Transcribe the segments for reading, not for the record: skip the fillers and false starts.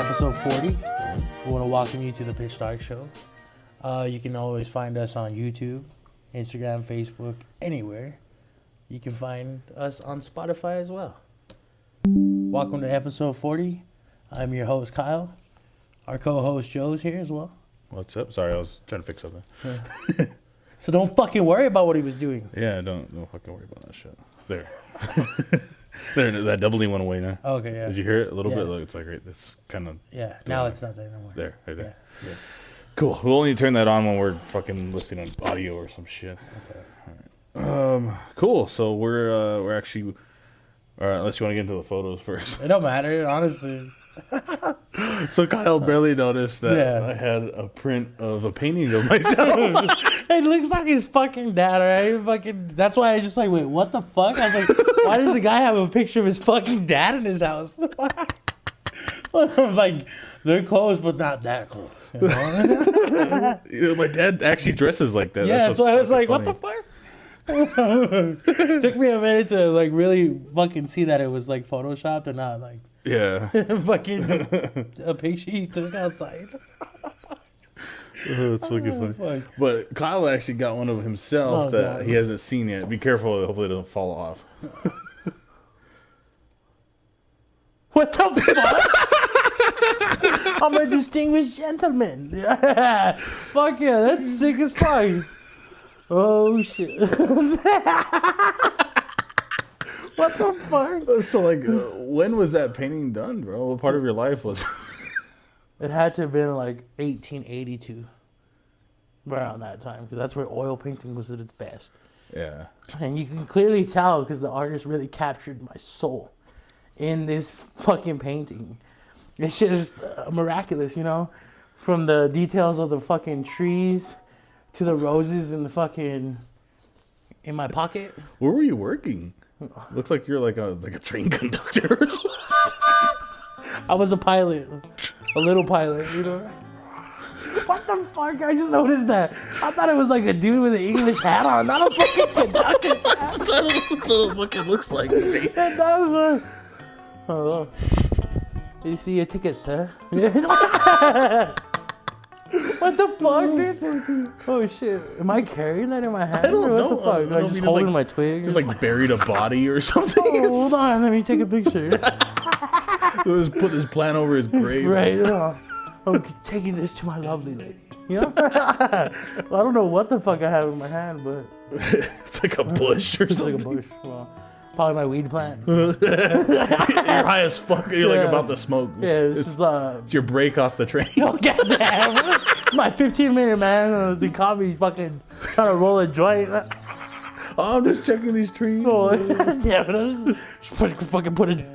episode 40. We want to welcome you to the Pitch Dark Show. You can always find us on YouTube, Instagram, Facebook, anywhere. You can find us on Spotify as well. Welcome to episode 40. I'm your host, Kyle. Our co-host, Joe's here as well. What's up? Sorry, I was trying to fix something. So don't fucking worry about what he was doing. Yeah, don't fucking worry about that shit. There. There, that doubly went away now. Okay, yeah. Did you hear it a little Yeah. bit? Like, it's like, right, it's kind of... Yeah, now it's not there no more. There, right there. Yeah. Cool. We'll only turn that on when we're fucking listening on audio or some shit. Okay. All right. Cool. So we're actually... All right, unless you want to get into the photos first. It don't matter, honestly. So Kyle barely noticed that I had a print of a painting of myself. It looks like his fucking dad, right? That's why I just like, wait, what the fuck? I was like, why does the guy have a picture of his fucking dad in his house? Like, they're close, but not that close. You know? You know, my dad actually dresses like that. Yeah, so I was like, funny. what the fuck? Took me a minute to like really fucking see that it was like photoshopped and not like fucking just a picture he took outside. That's fucking funny. But Kyle actually got one of himself that he hasn't seen yet. Be careful, hopefully it doesn't fall off. What the fuck? I'm a distinguished gentleman. Yeah. Fuck yeah, that's sick as fuck. Oh shit. What the fuck? So like, when was that painting done, bro? What part of your life was it? Had to have been like 1882. Around that time, because that's where oil painting was at its best. Yeah. And you can clearly tell because the artist really captured my soul in this fucking painting. It's just miraculous, you know? From the details of the fucking trees to the roses in the fucking... in my pocket. Where were you working? Looks like you're like a train conductor or something. I was a pilot. A little pilot, you know? What the fuck? I just noticed that. I thought it was like a dude with an English hat on, not a fucking conductor's hat. That's what it fucking looks like to me. It does. Hello. You see your tickets, huh? What the fuck, dude? Oh shit! Am I carrying that in my hand? I don't know. What the fuck? I just holding my twig. He's like buried a body or something. Oh, hold on, let me take a picture. Just put this plant over his grave. Right. I'm taking this to my lovely lady. You know? I don't know what the fuck I have in my hand, but it's like a bush or something. It's like a bush. Well, it's probably my weed plant. You're high as fuck. You're like about to smoke. Yeah, it's your break off the train. Oh, goddamn. It's my 15-minute man. He caught me fucking trying to roll a joint. Oh, I'm just checking these trees. Oh, yeah, but I just put a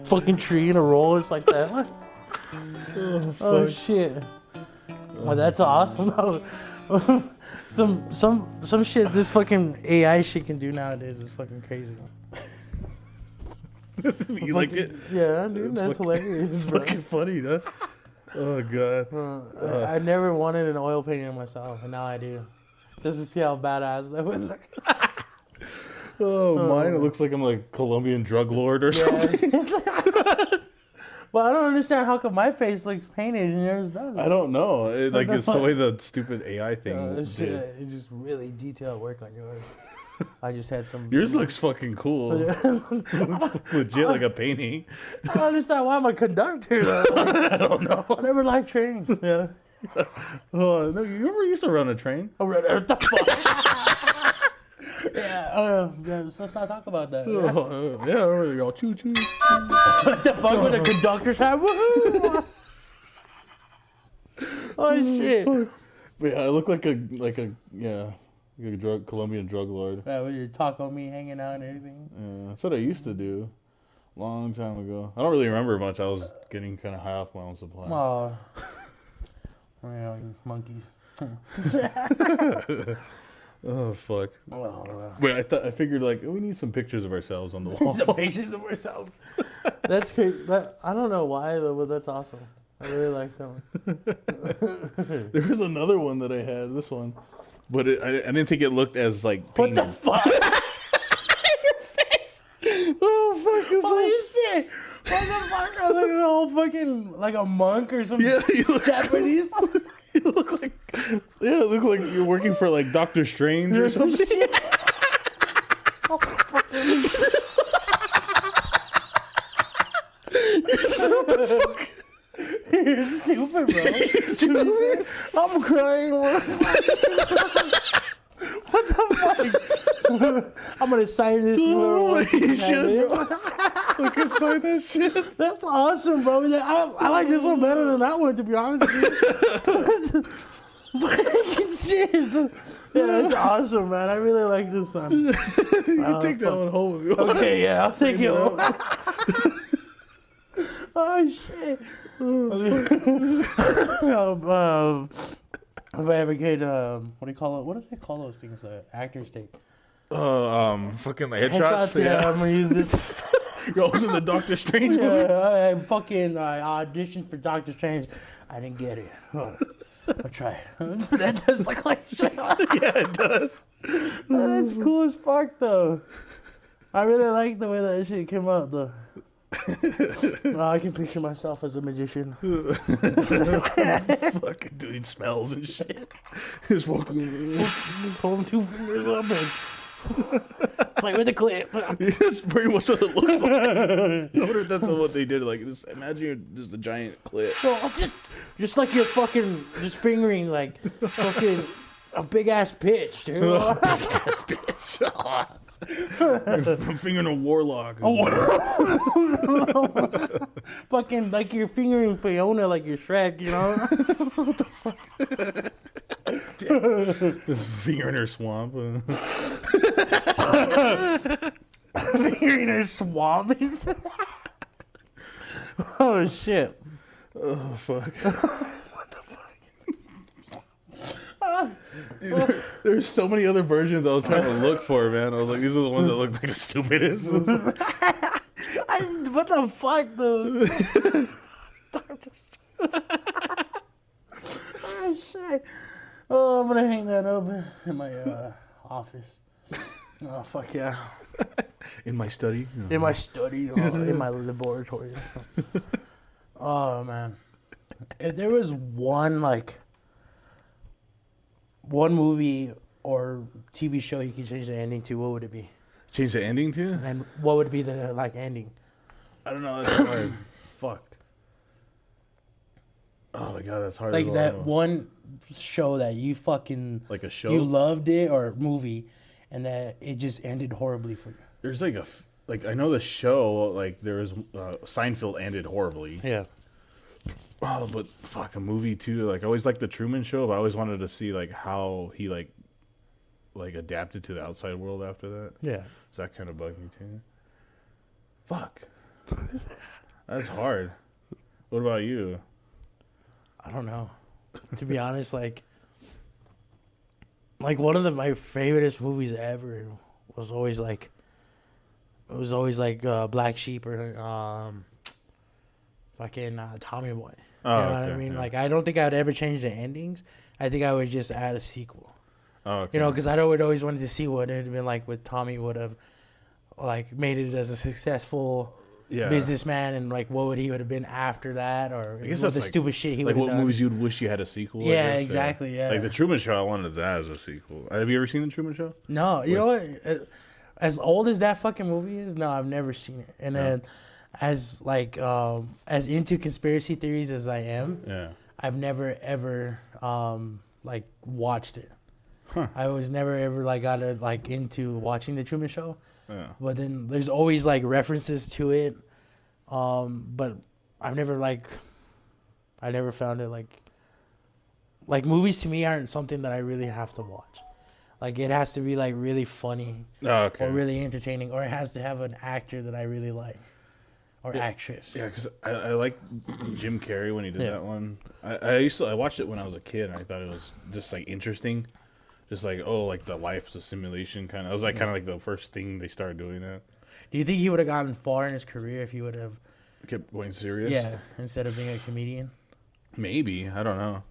fucking tree in a roll just like that. Oh shit. Well, that's awesome. some shit this fucking AI shit can do nowadays is fucking crazy. You like it? Yeah, dude, that's hilarious. It's fucking funny, huh? Oh god. I never wanted an oil painting of myself, and now I do. Just to see how badass that would look. Mine, it looks like I'm like Colombian drug lord or something. Well, I don't understand how come my face looks painted and yours doesn't. I don't know. It's the way the stupid AI thing did. It's just really detailed work on yours. I just had some... Yours looks fucking cool. It looks legit like a painting. I don't understand why I'm a conductor, though. I don't know. I never liked trains. Yeah. Oh, no, you remember you used to run a train? Oh, what the fuck? Yeah, let's not talk about that. Yeah, I remember y'all choo-choo. What the fuck with a conductor's hat? Woohoo! Oh, shit. Fuck. But yeah, I look like a Colombian drug lord. Yeah, with your taco meat hanging out and everything. Yeah, that's what I used to do. Long time ago. I don't really remember much. I was getting kind of high off my own supply. Oh. Yeah, monkeys. Oh fuck! Oh, Wait, I figured like we need some pictures of ourselves on the wall. Some pictures of ourselves. That's crazy. I don't know why though, but that's awesome. I really like that one. There was another one that I had. This one, but I didn't think it looked as like. Painted. What the fuck? Your face. Oh fuck! Holy shit! Motherfucker, look at all fucking like a monk or something. Yeah, you look Japanese. You look like you're working for like Doctor Strange or something. You're stupid, bro. I'm crying. What the fuck? I'm gonna sign this. You should, bro. Look inside that shit. That's awesome, bro. I like this one better than that one, to be honest with you. Fucking shit. Yeah, that's awesome, man. I really like this one. You can take that one home if you want. Okay, yeah, I'll take it home. Oh, shit. If I ever get, what do you call it? What do they call those things? Actors take. Fucking the headshots. Yeah, I'm gonna use this. You're always in the Doctor Strange movie. Yeah, I auditioned for Doctor Strange. I didn't get it. I'll try it. That does look like shit. Yeah, it does. That's cool as fuck, though. I really like the way that shit came out, though. I can picture myself as a magician. Fucking dude smells and shit. Just walking. Just holding 2 fingers up and play with the clip. That's pretty much what it looks like. I wonder if that's what they did. Like, imagine you're just a giant clip. So just like you're fucking just fingering like fucking a big ass pitch, dude. Big ass bitch. I'm fingering a warlock. Fucking like you're fingering Fiona like you're Shrek, you know? What the fuck? Just fingering her swamp. Fingering her swamp. Oh shit. Oh fuck. What the fuck? Dude, there's so many other versions I was trying to look for, man. I was like, these are the ones that look like the stupidest. What the fuck, though? Oh shit. Oh, I'm gonna hang that up in my office. Oh fuck yeah. In my study. In my study, in my laboratory. Oh man. If there was one movie or TV show you could change the ending to, what would it be? Change the ending to? And what would be the ending? I don't know. That's hard. Fuck. Oh my god, that's hard. Like that one show that you fucking like a show you loved it, or movie, and that it just ended horribly for you. There's I know the show, like there was Seinfeld ended horribly. Yeah. Oh, but fuck, a movie too. Like I always liked the Truman Show, but I always wanted to see like how he like adapted to the outside world after that. Yeah. So that kind of bugged me too. Fuck. That's hard. What about you? I don't know. To be honest, like one of my favorite movies ever was always like Black Sheep or fucking Tommy Boy. Oh, you know what I mean? Yeah. Like I don't think I would ever change the endings. I think I would just add a sequel. Oh, okay. You know, because I would always wanted to see what it had been like with Tommy would have like made it as a successful businessman, and like what would he would have been after that, or I guess that's the stupid shit he would have done. Like what movies you'd wish you had a sequel? Yeah, exactly. Yeah. Like the Truman Show, I wanted that as a sequel. Have you ever seen the Truman Show? No. You know what? As old as that fucking movie is, no, I've never seen it. And then as as into conspiracy theories as I am, I've never ever watched it. Huh. I was never ever got into watching the Truman Show. Yeah. But then there's always references to it. But I've never I never found it movies to me aren't something that I really have to watch. Like it has to be really funny or really entertaining, or it has to have an actor that I really like. Or actress. Yeah, because I like Jim Carrey when he did that one. I watched it when I was a kid, and I thought it was just interesting. Just the life is a simulation kind of. It was kind of the first thing they started doing that. Do you think he would have gotten far in his career if he would have kept going serious? Yeah, instead of being a comedian. Maybe, I don't know,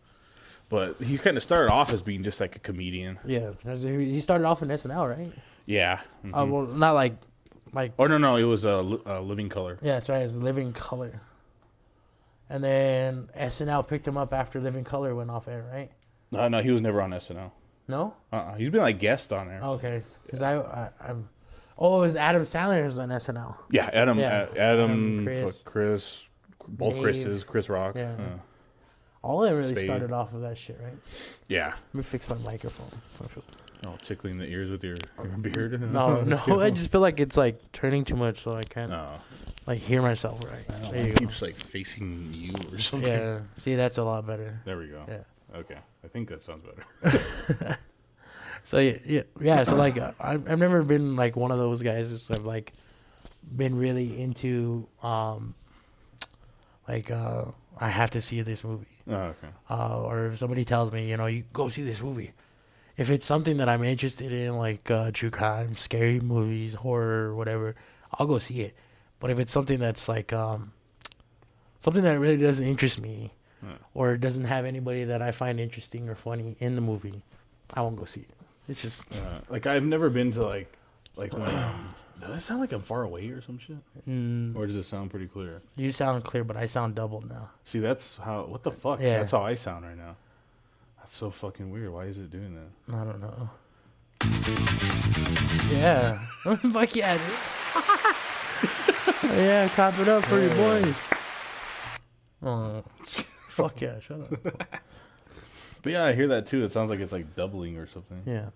but he kind of started off as being just a comedian. Yeah, he started off in SNL, right? Yeah. Mm-hmm. Well, not like. Oh no, it was a Living Color. Yeah, that's right. It's Living Color. And then SNL picked him up after Living Color went off air, right? No, he was never on SNL. No. He's been like guest on there. Okay, because I'm. Oh, it was Adam Sandler who's on SNL. Yeah, Adam, Chris, both Dave. Chris's, Chris Rock. Yeah. All of them really Spade. started off with that shit, right? Yeah. Let me fix my microphone. Oh, tickling the ears with your beard. No, I just feel like it's like turning too much, so I can't like hear myself right. I don't There know, you it go. keeps like facing you or something. Yeah, see, that's a lot better. There we go. Yeah. Okay, I think that sounds better. So yeah. So like, I've never been like one of those guys who's have like been really into I have to see this movie. Oh, okay. Or if somebody tells me, you go see this movie. If it's something that I'm interested in, like true crime, scary movies, horror, whatever, I'll go see it. But if it's something that's like something that really doesn't interest me, or doesn't have anybody that I find interesting or funny in the movie, I won't go see it. It's just like I've never been to like when. Does it sound like I'm far away or some shit? Or does it sound pretty clear? You sound clear, but I sound doubled now. See, that's how. What the fuck? Yeah. That's how I sound right now. That's so fucking weird. Why is it doing that? I don't know. Yeah. Fuck yeah, dude. Yeah, cop it up for your boys. Oh, fuck yeah, shut up. But yeah, I hear that too. It sounds like it's like doubling or something. Yeah.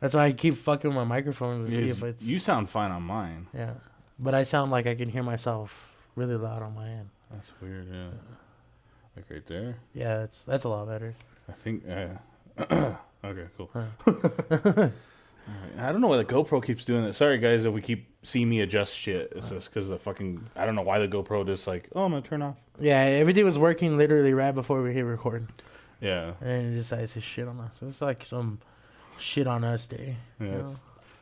That's why I keep fucking with my microphone to see if it's... You sound fine on mine. Yeah. But I sound like I can hear myself really loud on my end. That's weird, yeah. Like right there? Yeah, that's a lot better. I think... okay, cool. Right. I don't know why the GoPro keeps doing that. Sorry, guys, if we keep seeing me adjust shit. It's just because the fucking... I don't know why the GoPro just like, oh, I'm going to turn off. Yeah, everything was working literally right before we hit record. Yeah. And it decides to shit on us. It's like some shit on us day. Yeah,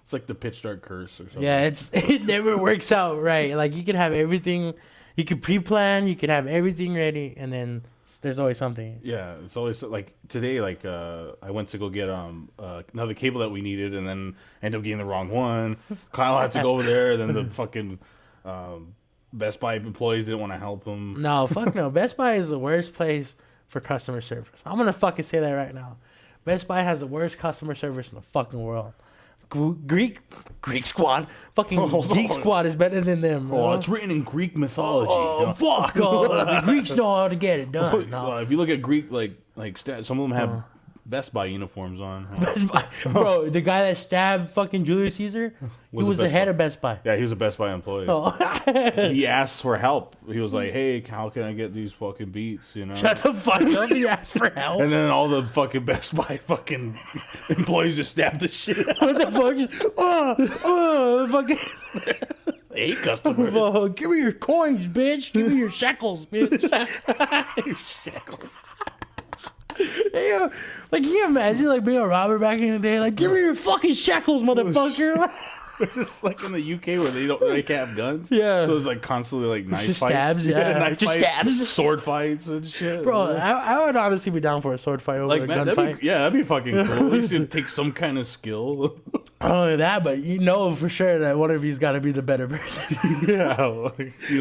it's like the pitch dark curse or something. Yeah, it never works out right. Like you can have everything, you can pre-plan, you can have everything ready, and then there's always something. Yeah, it's always like today. Like I went to go get another cable that we needed, and then ended up getting the wrong one. Kyle had to go over there. Then the fucking Best Buy employees didn't want to help him. No, fuck no. Best Buy is the worst place for customer service. I'm gonna fucking say that right now. Best Buy has the worst customer service in the fucking world. Greek Squad, fucking Geek Squad is better than them. Bro. Oh, it's written in Greek mythology. Oh, fuck! Oh, the Greeks know how to get it done. No. If you look at Greek, some of them have Best Buy uniforms on. Best Buy, bro. The guy that stabbed fucking Julius Caesar, he was the head of Best Buy. Yeah, he was a Best Buy employee. Oh. He asked for help. He was like, "Hey, how can I get these fucking beats?" You know. Shut the fuck up! He asked for help. And then all the fucking Best Buy fucking employees just stabbed the shit out. What the fuck? Fucking. Hey, customers. Give me your coins, bitch. Give me your shekels, bitch. Shekels. Yeah, like, can you imagine like being a robber back in the day? Like, give me your fucking shekels, motherfucker. Just like in the UK where they can't have guns. Yeah. So it's like constantly like knife Just fights. stabs, yeah. Knife Just fights, stabs. sword fights and shit. Bro, I would honestly be down for a sword fight over like a man, gunfight. that'd be fucking cool. At least it'd take some kind of skill. Not only that, but you know for sure that one of you's got to be the better person. Yeah.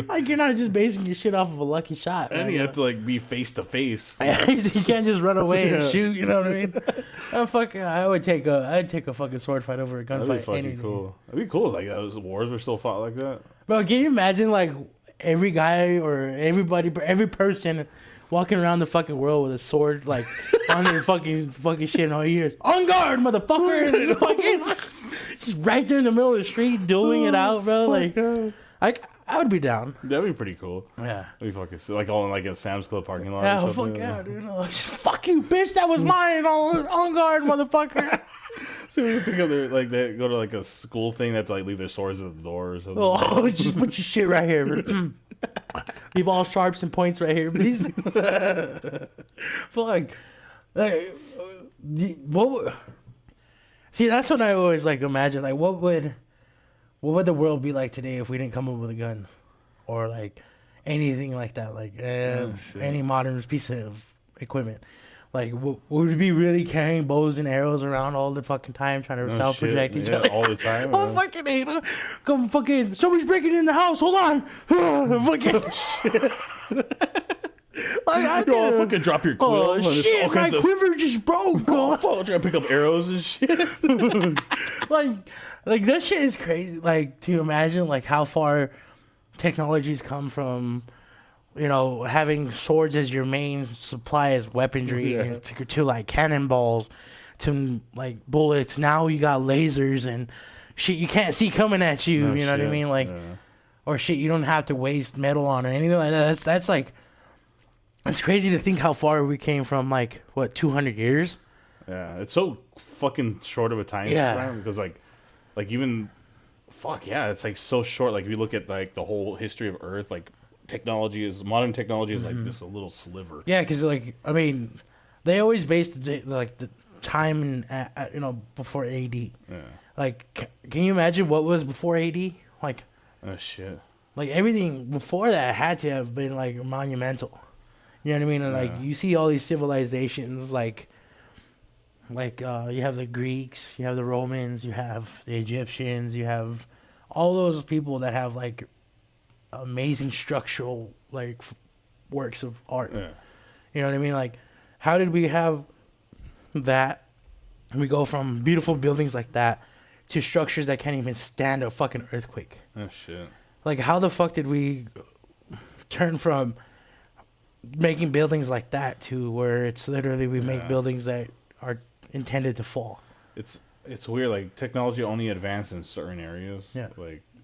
Like, you're not just basing your shit off of a lucky shot. And man. you have to like be face to face. You can't just run away and shoot. You know what I mean? I'd take a fucking sword fight over a gunfight. That'd be fucking cool. That'd be cool. Like those wars were still fought like that. Bro, can you imagine like every guy or every person walking around the fucking world with a sword like on their fucking shit in all ears? On guard, motherfucker! And fucking just right there in the middle of the street, dueling it out, bro. Like, I would be down. That'd be pretty cool. Yeah. That'd be fucking like all in like a Sam's Club parking lot. Yeah, or something. fuck yeah, dude. Just fuck you, bitch. That was mine. On guard, motherfucker. So we pick up their, like they go to like a school thing that to like leave their swords at the door or something. Oh, just put your shit right here. Leave all sharps and points right here, please. Fuck. See, that's what I always like imagine. Like, what would the world be like today if we didn't come up with a gun, or like anything like that? Like any modern piece of equipment. Like, would we be really carrying bows and arrows around all the fucking time, trying to self-protect each other? all the time. Oh, fucking hate. Come fucking, somebody's breaking in the house. Hold on. Fucking shit. Like, you all fucking drop your quill. Oh, shit, my quiver just broke. Oh, trying to pick up arrows and shit. like that shit is crazy. Like, to imagine, like, how far technology's come from, you know, having swords as your main supply as weaponry, and to like cannonballs, to like bullets. Now you got lasers and shit you can't see coming at you. You know what I mean? Like, or shit you don't have to waste metal on or anything like that. That's like, it's crazy to think how far we came from. Like, what, 200 years? Yeah, it's so fucking short of a time span because like even it's like so short. Like if you look at like the whole history of Earth, like modern technology is like this a little sliver. Yeah, because like, I mean, they always based the time in, you know, before AD. Yeah. Like, can you imagine what was before AD? Like, oh shit. Like everything before that had to have been like monumental. You know what I mean? And like you see all these civilizations, like you have the Greeks, you have the Romans, you have the Egyptians, you have all those people that have like amazing structural like works of art. Yeah. You know what I mean? Like, how did we have that? We go from beautiful buildings like that to structures that can't even stand a fucking earthquake. Oh shit! Like, how the fuck did we turn from making buildings like that to where it's literally we make buildings that are intended to fall? It's weird. Like, technology only advances in certain areas. Yeah.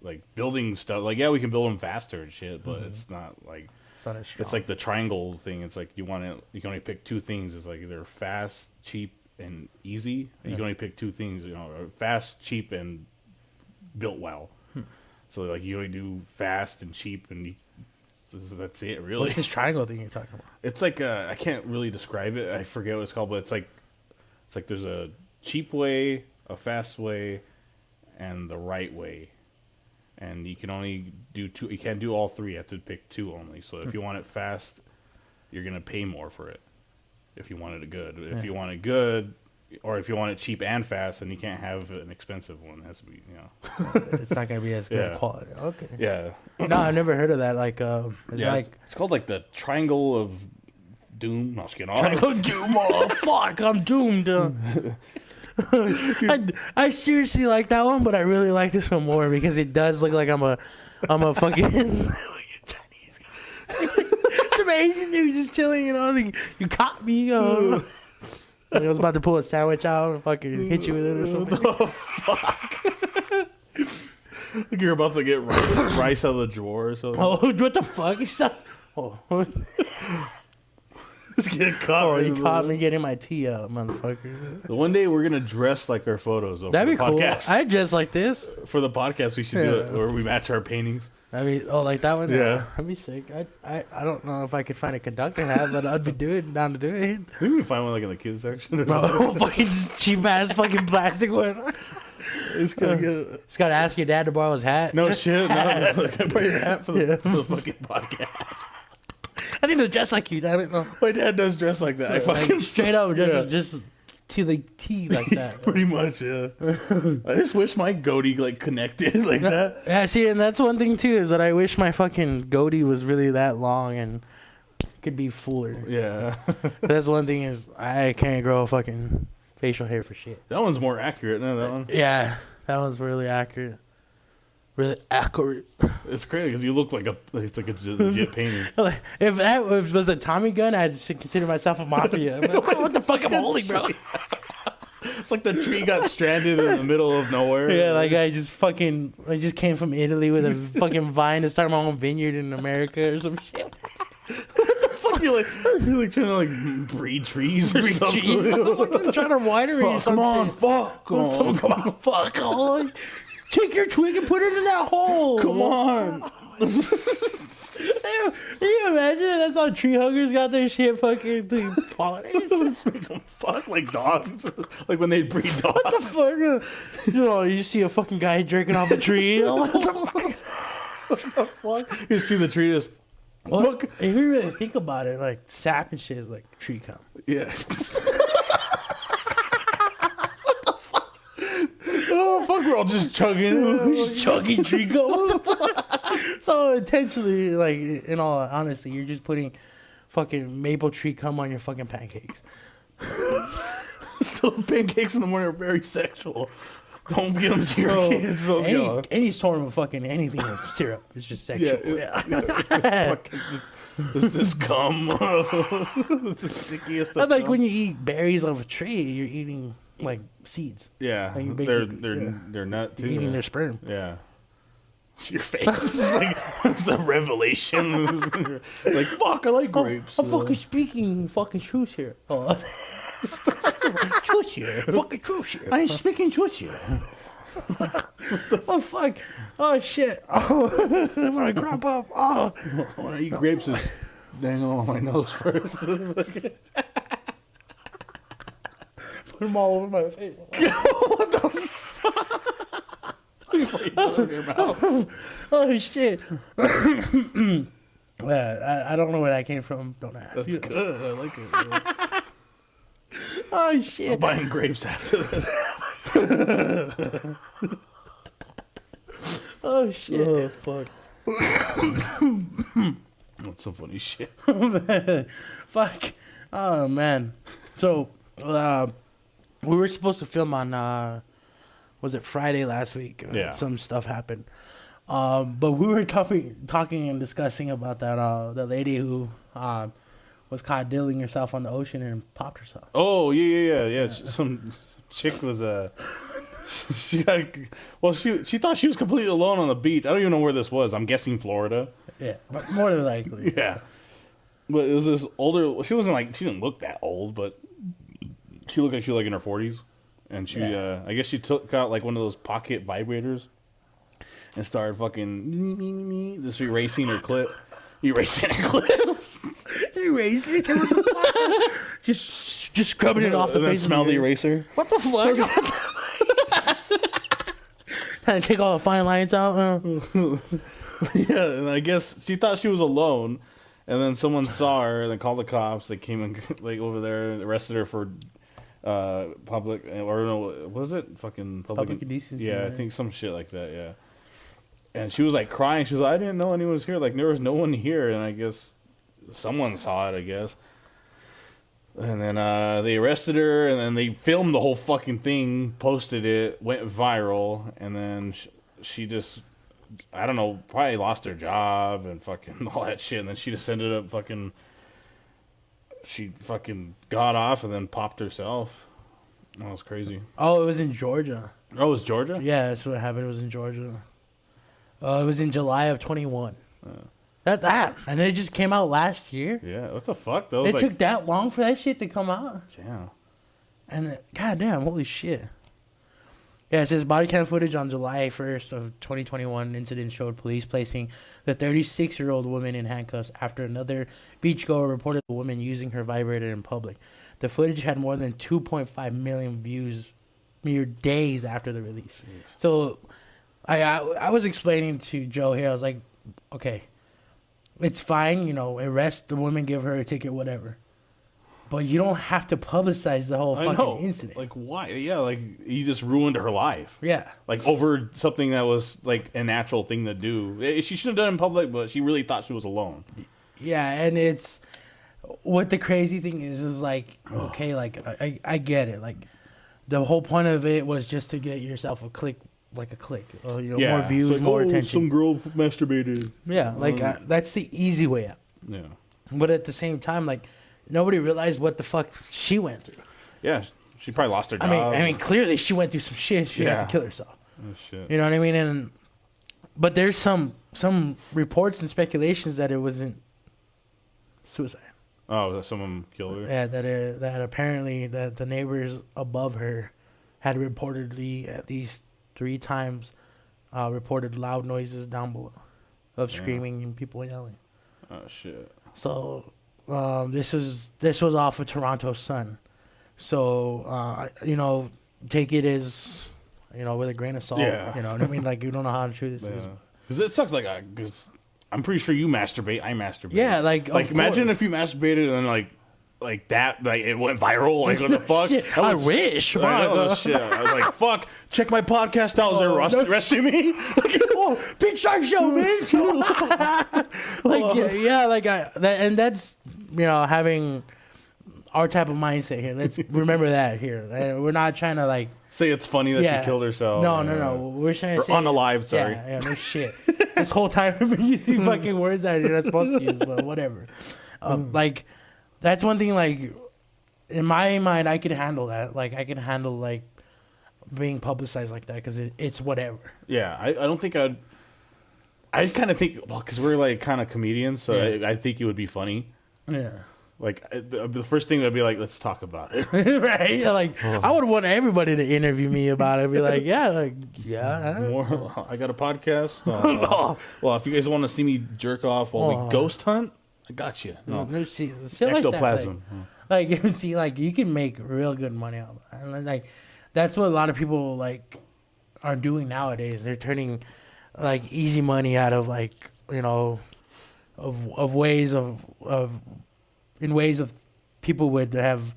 Like building stuff, like we can build them faster and shit, but it's not like it's not as strong. It's like the triangle thing. It's like you can only pick two things. It's like either fast, cheap, and easy. And you can only pick two things. You know, fast, cheap, and built well. So like you only do fast and cheap, and that's it really. What's this triangle thing you're talking about? It's like I can't really describe it. I forget what it's called, but it's like there's a cheap way, a fast way, and the right way. And you can only do two. You can't do all three. You have to pick two only. So if you want it fast, you're gonna pay more for it. If you wanted it good, if you want it good, or if you want it cheap and fast, then you can't have an expensive one. It has to be, you know. It's not gonna be as good quality. Okay. Yeah. No, I've never heard of that. Like, it's called like the Triangle of Doom. No, Triangle of Doom. Oh fuck, I'm doomed. I seriously like that one, but I really like this one more because it does look like I'm a fucking Chinese guy. It's amazing, dude, just chilling, you know. You caught me. I was about to pull a sandwich out and fucking hit you with it or something. Oh fuck! Like you're about to get rice out of the drawer or something. Oh, what the fuck? Oh. Just get caught. Oh, you caught me getting my tea out, motherfucker. So one day we're gonna dress like our photos. That'd be cool. Podcast. I dress like this for the podcast. We should do it where we match our paintings. I mean, like that one. Yeah, that'd be sick. I don't know if I could find a conductor hat, but I'd be down to do it. Maybe we can find one like in the kids section. Bro, fucking cheap ass fucking plastic one. It's got to ask your dad to borrow his hat. No shit. No, look, I brought your hat for the fucking podcast. I need to dress like you. I don't know. My dad does dress like that. I fucking like, straight up just to the T like that. Pretty much, yeah. I just wish my goatee like connected like that. Yeah, see, and that's one thing too is that I wish my fucking goatee was really that long and could be fuller. Yeah. That's one thing is I can't grow fucking facial hair for shit. That one's more accurate than that one. Yeah, that one's really accurate. Really accurate. It's crazy because you look like it's like a legit painting. If that was a Tommy gun, I'd consider myself a mafia. What the fuck I'm holding, bro? It's like the tree got stranded in the middle of nowhere. Yeah, like I just came from Italy with a fucking vine to start my own vineyard in America or some shit. What the fuck? You're like trying to like breed trees or something. Trees? I'm trying to winery or something. Come on, fuck on. Take your twig and put it in that hole. Come on. Can you imagine? That's how tree huggers got their shit fucking pollinate. Just make them fuck like dogs. Like when they breed dogs. What the fuck? You know, you see a fucking guy jerking off a tree. What the fuck? What the fuck? You see the tree just... Well, if you really think about it, like sap and shit is like tree cum. Yeah. Oh fuck! We're all just chugging. Just chugging tree cum. So intentionally, like in all honesty, you're just putting fucking maple tree cum on your fucking pancakes. So pancakes in the morning are very sexual. Don't give them to your kids. Any form of fucking anything with syrup is just sexual. This is cum. This is stickiest. I like when you eat berries off a tree, you're eating like seeds. Yeah, like they're nut too. You're eating their sperm. Yeah. Your face is like it's a revelation. Like fuck, I like grapes. I'm fucking speaking fucking truth here. Oh. Truth here. Fucking truth here. I'm speaking truth here. Oh fuck! Oh shit! Oh, I'm gonna crop up. Oh, When I eat grapes, is dang on my nose first. put them all over my face. What the fuck? Oh shit! Yeah, I don't know where that came from. Don't ask. That's good. I like it. Oh shit! I'm buying grapes after this. Oh shit! Oh fuck! That's some funny shit. Fuck! Oh man! So we were supposed to film on was it Friday last week? Yeah. Some stuff happened. But we were talking and discussing about that lady who was caught diddling herself on the ocean and popped herself. Oh yeah. Some chick was she thought she was completely alone on the beach. I don't even know where this was. I'm guessing Florida. Yeah, but more than likely. Yeah, but it was this older. She didn't look that old, but she looked like she was like in her 40s, and she I guess she took out like one of those pocket vibrators and started fucking just erasing her clip. Erasing her clips. Erasing? just scrubbing it off the and then face. Smell the eraser. What the fuck? Trying to take all the fine lines out. Yeah, and I guess she thought she was alone, and then someone saw her and then called the cops. They came and like over there and arrested her for public or no, what was it fucking Public indecency. Yeah, right? I think some shit like that. Yeah, and she was like crying. She was like, I didn't know anyone was here. Like there was no one here, and I guess someone saw it. I guess. And then they arrested her, and then they filmed the whole fucking thing, posted it, went viral, and then she just, I don't know, probably lost her job and fucking all that shit, and then she just ended up she fucking got off and then popped herself. That was crazy. Oh, it was in Georgia. Oh, it was Georgia? Yeah, that's what happened. It was in Georgia. It was in July of 21. That's that. And it just came out last year. Yeah, what the fuck? That It took that long for that shit to come out. Yeah. And goddamn, holy shit. Yeah, it says body cam footage on July 1st of 2021 incident showed police placing the 36-year-old woman in handcuffs after another beachgoer reported the woman using her vibrator in public. The footage had more than 2.5 million views mere days after the release. Jeez. So I was explaining to Joe here, I was like, okay, it's fine, arrest the woman, give her a ticket, whatever. But you don't have to publicize the whole fucking incident. Like, why? Yeah, like, you just ruined her life. Yeah. Like, over something that was, like, a natural thing to do. She should have done it in public, but she really thought she was alone. Yeah, and it's... What the crazy thing is like, okay, like, I get it. Like, the whole point of it was just to get yourself a click. More views, like, more attention. Some girl masturbated. Yeah, like that's the easy way out. Yeah. But at the same time, like nobody realized what the fuck she went through. Yeah, she probably lost her job. I mean, clearly she went through some shit. She had to kill herself. Oh shit. You know what I mean? But there's some reports and speculations that it wasn't suicide. Oh, that someone killed her. Yeah, that apparently that the neighbors above her had reportedly at least 3 times reported loud noises down below of screaming and people yelling. Oh shit. So this was off of Toronto Sun. So take it as with a grain of salt. Yeah. You know what I mean? Like you don't know how true this is. Because it sucks. Because I'm pretty sure you masturbate. I masturbate. Yeah, like imagine if you masturbated and like that, like it went viral. Like what the fuck? Shit, I wish. Shit. I was like, fuck. Check my podcast out. Is there arresting me? Oh, Pitch Shark Show, bitch. Like yeah, like and that's having our type of mindset here. Let's remember that here. We're not trying to like say it's funny that she killed herself. No. We're trying to say unalive. Sorry. Yeah, no shit. This whole time we've been using fucking words that you're not supposed to use, but whatever. Like that's one thing. Like in my mind, I could handle that. Like I can handle like being publicized like that because it's whatever. Yeah, I don't think I'd. I kind of think because we're like kind of comedians, so I think it would be funny. Yeah. Like the first thing would be like, let's talk about it, right? Like I would want everybody to interview me about it. Be like, I got a podcast. Well, if you guys want to see me jerk off while we ghost hunt, I got you. No, shit ectoplasm. Like see, like you can make real good money out of it. And like that's what a lot of people like are doing nowadays. They're turning like easy money out of like of ways of in ways of people would have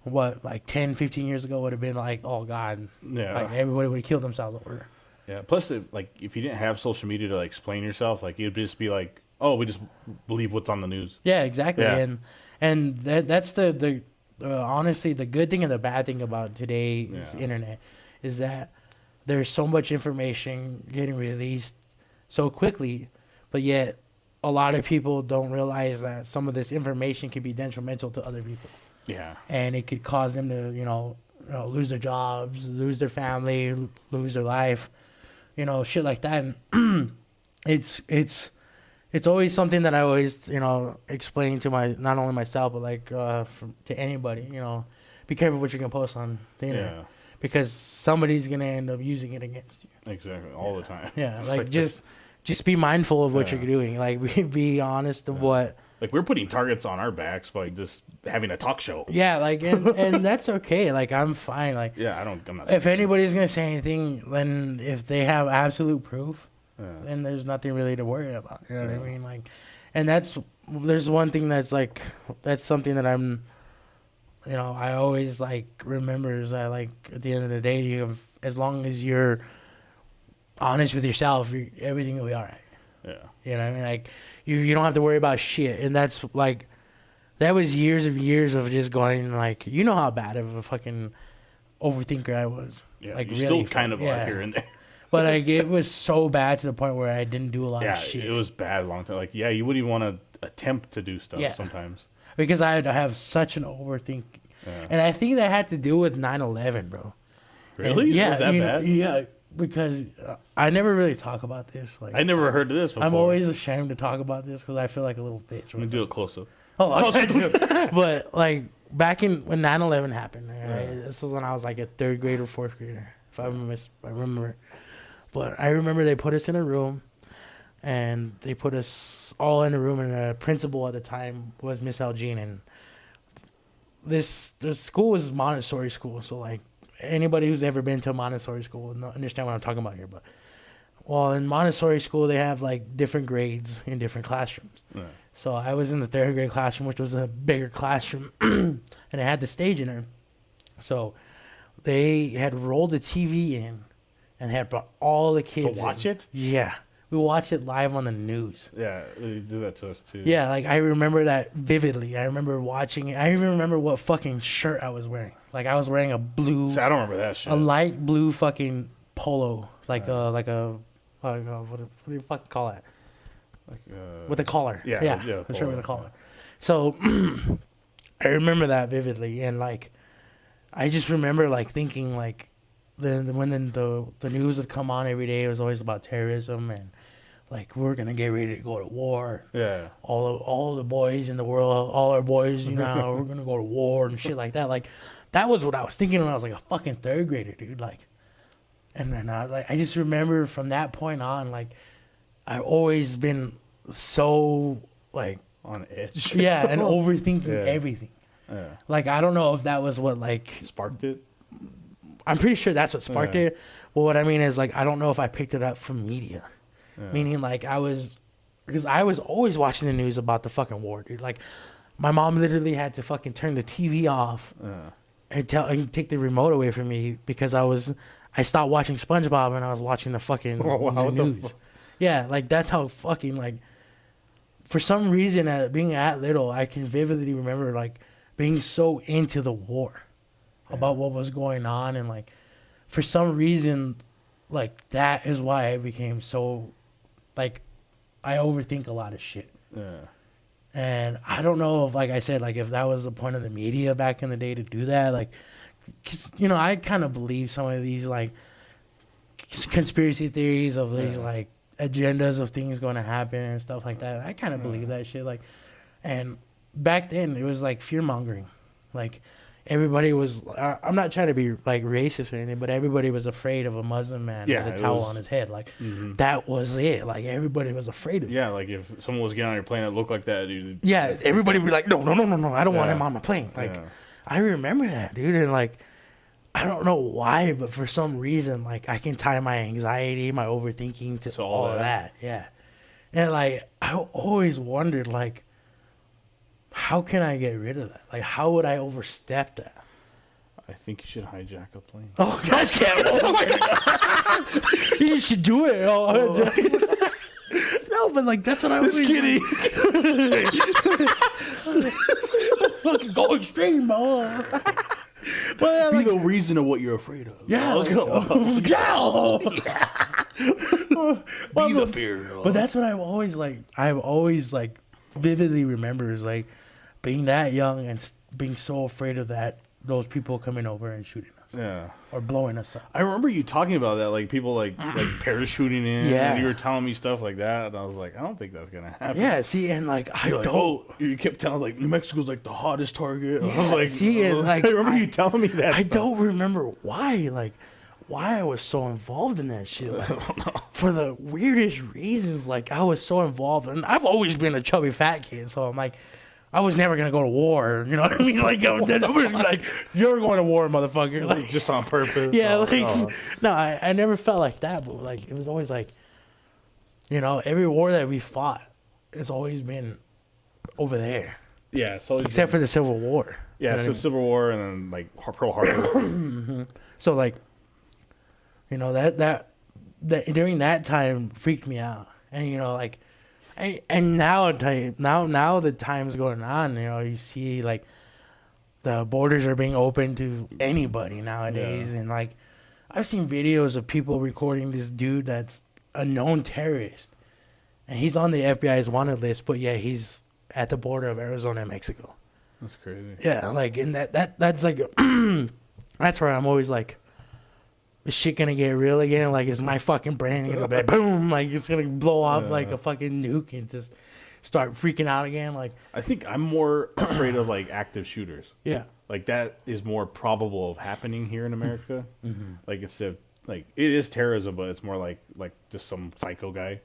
like 10, 15 years ago would have been like, oh God, like everybody would have killed themselves over. Yeah. Plus, like if you didn't have social media to like explain yourself, like you'd just be like, oh, we just believe what's on the news. Yeah, exactly. Yeah. And that's the honestly the good thing and the bad thing about today's internet is that there's so much information getting released so quickly, but yet a lot of people don't realize that some of this information can be detrimental to other people. Yeah. And it could cause them to, lose their jobs, lose their family, lose their life, shit like that. And it's always something that I always, explain to not only myself, but like to anybody, be careful what you're going to post on the internet. Yeah. Because somebody's going to end up using it against you. Exactly. All the time. Yeah. Like just be mindful of what you're doing. Like, be honest of what. Like, we're putting targets on our backs by just having a talk show. Yeah, like, and that's okay. Like, I'm fine. Like, yeah, I'm not. If anybody's gonna say anything, then if they have absolute proof, then there's nothing really to worry about. You know what I mean? Like, and there's one thing that's like, that's something that I'm, I always like remember is that like at the end of the day, as long as you're honest with yourself, everything will be all right. Yeah. You know what I mean? Like, you don't have to worry about shit. And that's, like, that was years of just going, like, how bad of a fucking overthinker I was. Yeah, like, you really still kind of are here and there. But, like, it was so bad to the point where I didn't do a lot of shit. Yeah, it was bad a long time. Like, you wouldn't even want to attempt to do stuff sometimes. Because I had to have such an overthink. Yeah. And I think that had to do with 9/11, bro. Really? And, was that bad? Yeah. Because I never really talk about this. Like, I never heard of this before. I'm always ashamed to talk about this because I feel like a little bitch. Let me do it close up. Oh, I do. But like back when 9/11 happened, this was when I was like a third grader, fourth grader, if I remember. But I remember they put us in a room, and they put us all in a room, and the principal at the time was Miss Elgene, and the school was Montessori school, so like. Anybody who's ever been to a Montessori school will understand what I'm talking about here. But, well, in Montessori school, they have, like, different grades in different classrooms. Yeah. So I was in the third grade classroom, which was a bigger classroom, and it had the stage in there. So they had rolled the TV in and had brought all the kids to watch it? Yeah. We watched it live on the news. Yeah, they do that to us, too. Yeah, like, I remember that vividly. I remember watching it. I even remember what fucking shirt I was wearing. Like, I was wearing a blue... See, I don't remember that shit. A light blue fucking polo. What do you fucking call that? With a collar. Yeah, a shirt with a collar. So, I remember that vividly. And, like, I just remember, like, thinking, like... When the news would come on every day, it was always about terrorism and like we're gonna get ready to go to war. Yeah. All the boys in the world, all our boys, we're gonna go to war and shit like that. Like that was what I was thinking when I was like a fucking third grader, dude. Like, and then I just remember from that point on, like I've always been so like on edge. Yeah, and overthinking everything. Yeah. Like I don't know if that was what like sparked it. I'm pretty sure that's what sparked it. Well, what I mean is, like, I don't know if I picked it up from media. Yeah. Meaning, like, I was because I was always watching the news about the fucking war, dude. Like, my mom literally had to fucking turn the TV off and take the remote away from me because I stopped watching SpongeBob and I was watching the fucking the news. Yeah, like that's how fucking like. For some reason, being that little, I can vividly remember like being so into the war, about what was going on, and like for some reason, like that is why I became so, like, I overthink a lot of shit. Yeah. And I don't know if, like I said, like if that was the point of the media back in the day to do that, like, cause I kind of believe some of these like conspiracy theories of these like agendas of things going to happen and stuff like that. I kind of believe that shit. Like, and back then it was like fear mongering. Like everybody was, I'm not trying to be like racist or anything, but everybody was afraid of a Muslim man with a towel on his head. Like that was it. Like everybody was afraid of it. Yeah. Like if someone was getting on your plane that looked like that, dude. Yeah. Everybody would be like, no. I don't want him on my plane. Like I remember that, dude. And like, I don't know why, but for some reason, like I can tie my anxiety, my overthinking to all of that. Yeah. And like, I always wondered, like, how can I get rid of that? Like, how would I overstep that? I think you should hijack a plane. Oh, God, oh my God. You should do it. Oh, no, but like, that's what I was kidding. Fucking go extreme, bro. Well, be the reason of what you're afraid of. Yeah, let's go. Be the fear. But that's what I've always like vividly remember is like being that young and being so afraid of those people coming over and shooting us. Yeah. Or blowing us up. I remember you talking about that, like people like parachuting in. Yeah. And you were telling me stuff like that, and I was like, I don't think that's gonna happen. Yeah. See, and like you kept telling like New Mexico's like the hottest target. Yeah, I was like, see, and like I remember you telling me that. I don't remember why I was so involved in that shit. Like, I don't know. For the weirdest reasons, like I was so involved, and I've always been a chubby fat kid, so I'm like, I was never gonna go to war. You know what I mean? Like, like you're going to war, motherfucker. Like, just on purpose. Yeah, no, I never felt like that, but like it was always like, every war that we fought, it's always been over there. Yeah, it's always except for the Civil War. Yeah, so Civil War and then like Pearl Harbor. So like, that during that time freaked me out, and like. And now the time's going on, you see like the borders are being open to anybody nowadays. And like I've seen videos of people recording this dude that's a known terrorist, and he's on the FBI's wanted list, but yeah, he's at the border of Arizona and Mexico. That's crazy. Yeah, like, and that's like that's where I'm always like, is shit gonna get real again? Like, is my fucking brain gonna be boom? Like, it's gonna blow up like a fucking nuke and just start freaking out again? Like, I think I'm more afraid of like active shooters. Yeah, like that is more probable of happening here in America. Like instead, like it is terrorism, but it's more like just some psycho guy.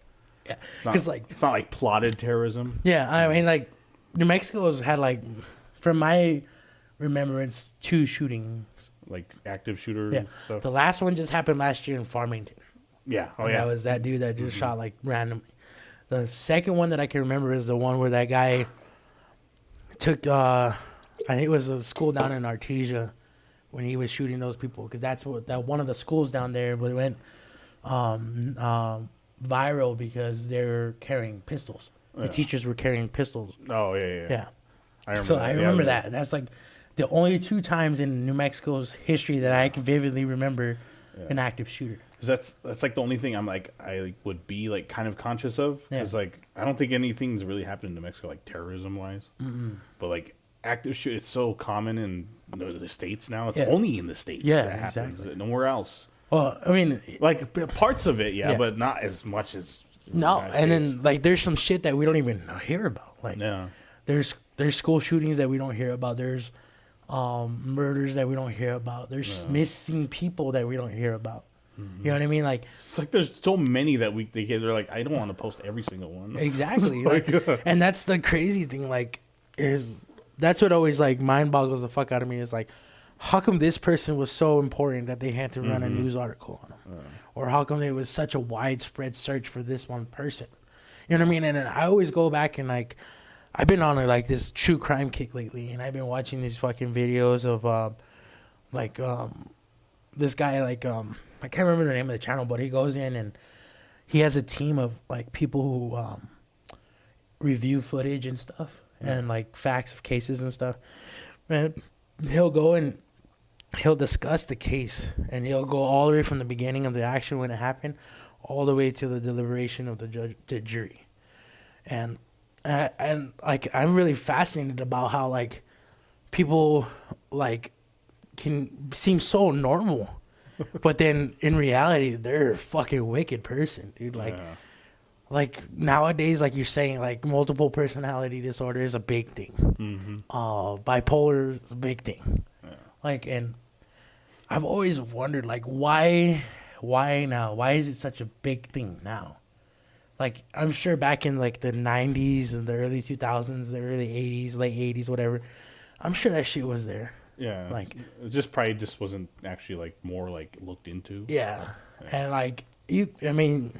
Yeah, because like it's not like plotted terrorism. Yeah, I mean, like New Mexico's had like, from my remembrance, 2 shootings. Like active shooters. Yeah, stuff. The last one just happened last year in Farmington. Yeah, That was that dude that just shot like randomly. The second one that I can remember is the one where that guy took, I think it was a school down in Artesia, when he was shooting those people, because that's that one of the schools down there went viral because they're carrying pistols. The teachers were carrying pistols. Oh yeah. I remember that. That's like the only 2 times in New Mexico's history that I can vividly remember an active shooter. Because that's like the only thing I would be like kind of conscious of. Because like I don't think anything's really happened in New Mexico like terrorism wise. But like active shoot, it's so common in the states now. It's only in the states. Yeah, exactly. Nowhere else. Well, I mean, like parts of it, but not as much as. No, and then like there's some shit that we don't even hear about. Like there's school shootings that we don't hear about. There's murders that we don't hear about. There's missing people that we don't hear about. You know what I mean? Like it's like there's so many that they're like, I don't want to post every single one. Exactly. And that's the crazy thing. Like, that's what always like mind boggles the fuck out of me. Is like, how come this person was so important that they had to run a news article on them, or how come there was such a widespread search for this one person? You know what I mean? And I always go back and like, I've been on like this true crime kick lately, and I've been watching these fucking videos of like this guy like I can't remember the name of the channel, but he goes in and he has a team of like people who review footage and stuff and like facts of cases and stuff. And he'll go and he'll discuss the case, and he'll go all the way from the beginning of the action when it happened all the way to the deliberation of the jury. And like I'm really fascinated about how like people like can seem so normal, but then in reality they're a fucking wicked person, dude. Like like nowadays, like you're saying, like multiple personality disorder is a big thing. Bipolar is a big thing. Like, and I've always wondered like why now? Why is it such a big thing now? Like, I'm sure back in like the 90s and the early 2000s, the early 80s, late 80s, whatever, I'm sure that shit was there. Yeah. Like, it just probably just wasn't actually like more like looked into. Yeah. And like, I mean,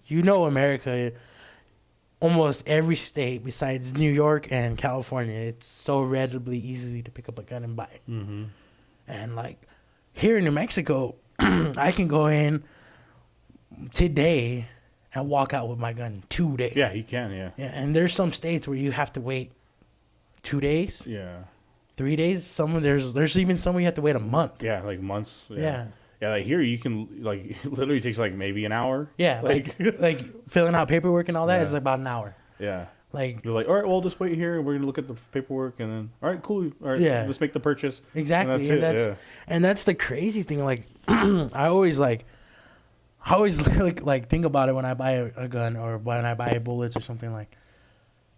you know, America, almost every state besides New York and California, it's so readily easy to pick up a gun and buy it. And like, here in New Mexico, I can go in today and walk out with my gun 2 days. Yeah, you can, yeah. Yeah, and there's some states where you have to wait 2 days. Yeah. 3 days. There's even some where you have to wait a month. Yeah, like months. Yeah. Yeah, like here you can like literally takes like maybe an hour. Yeah, like like filling out paperwork and all that is like about an hour. Yeah. Like you're like, all right, well, just wait here. We're gonna look at the paperwork, and then, all right, cool. All right, let's make the purchase. Exactly, and that's the crazy thing. Like, I always like think about it when I buy a gun or when I buy bullets or something. Like,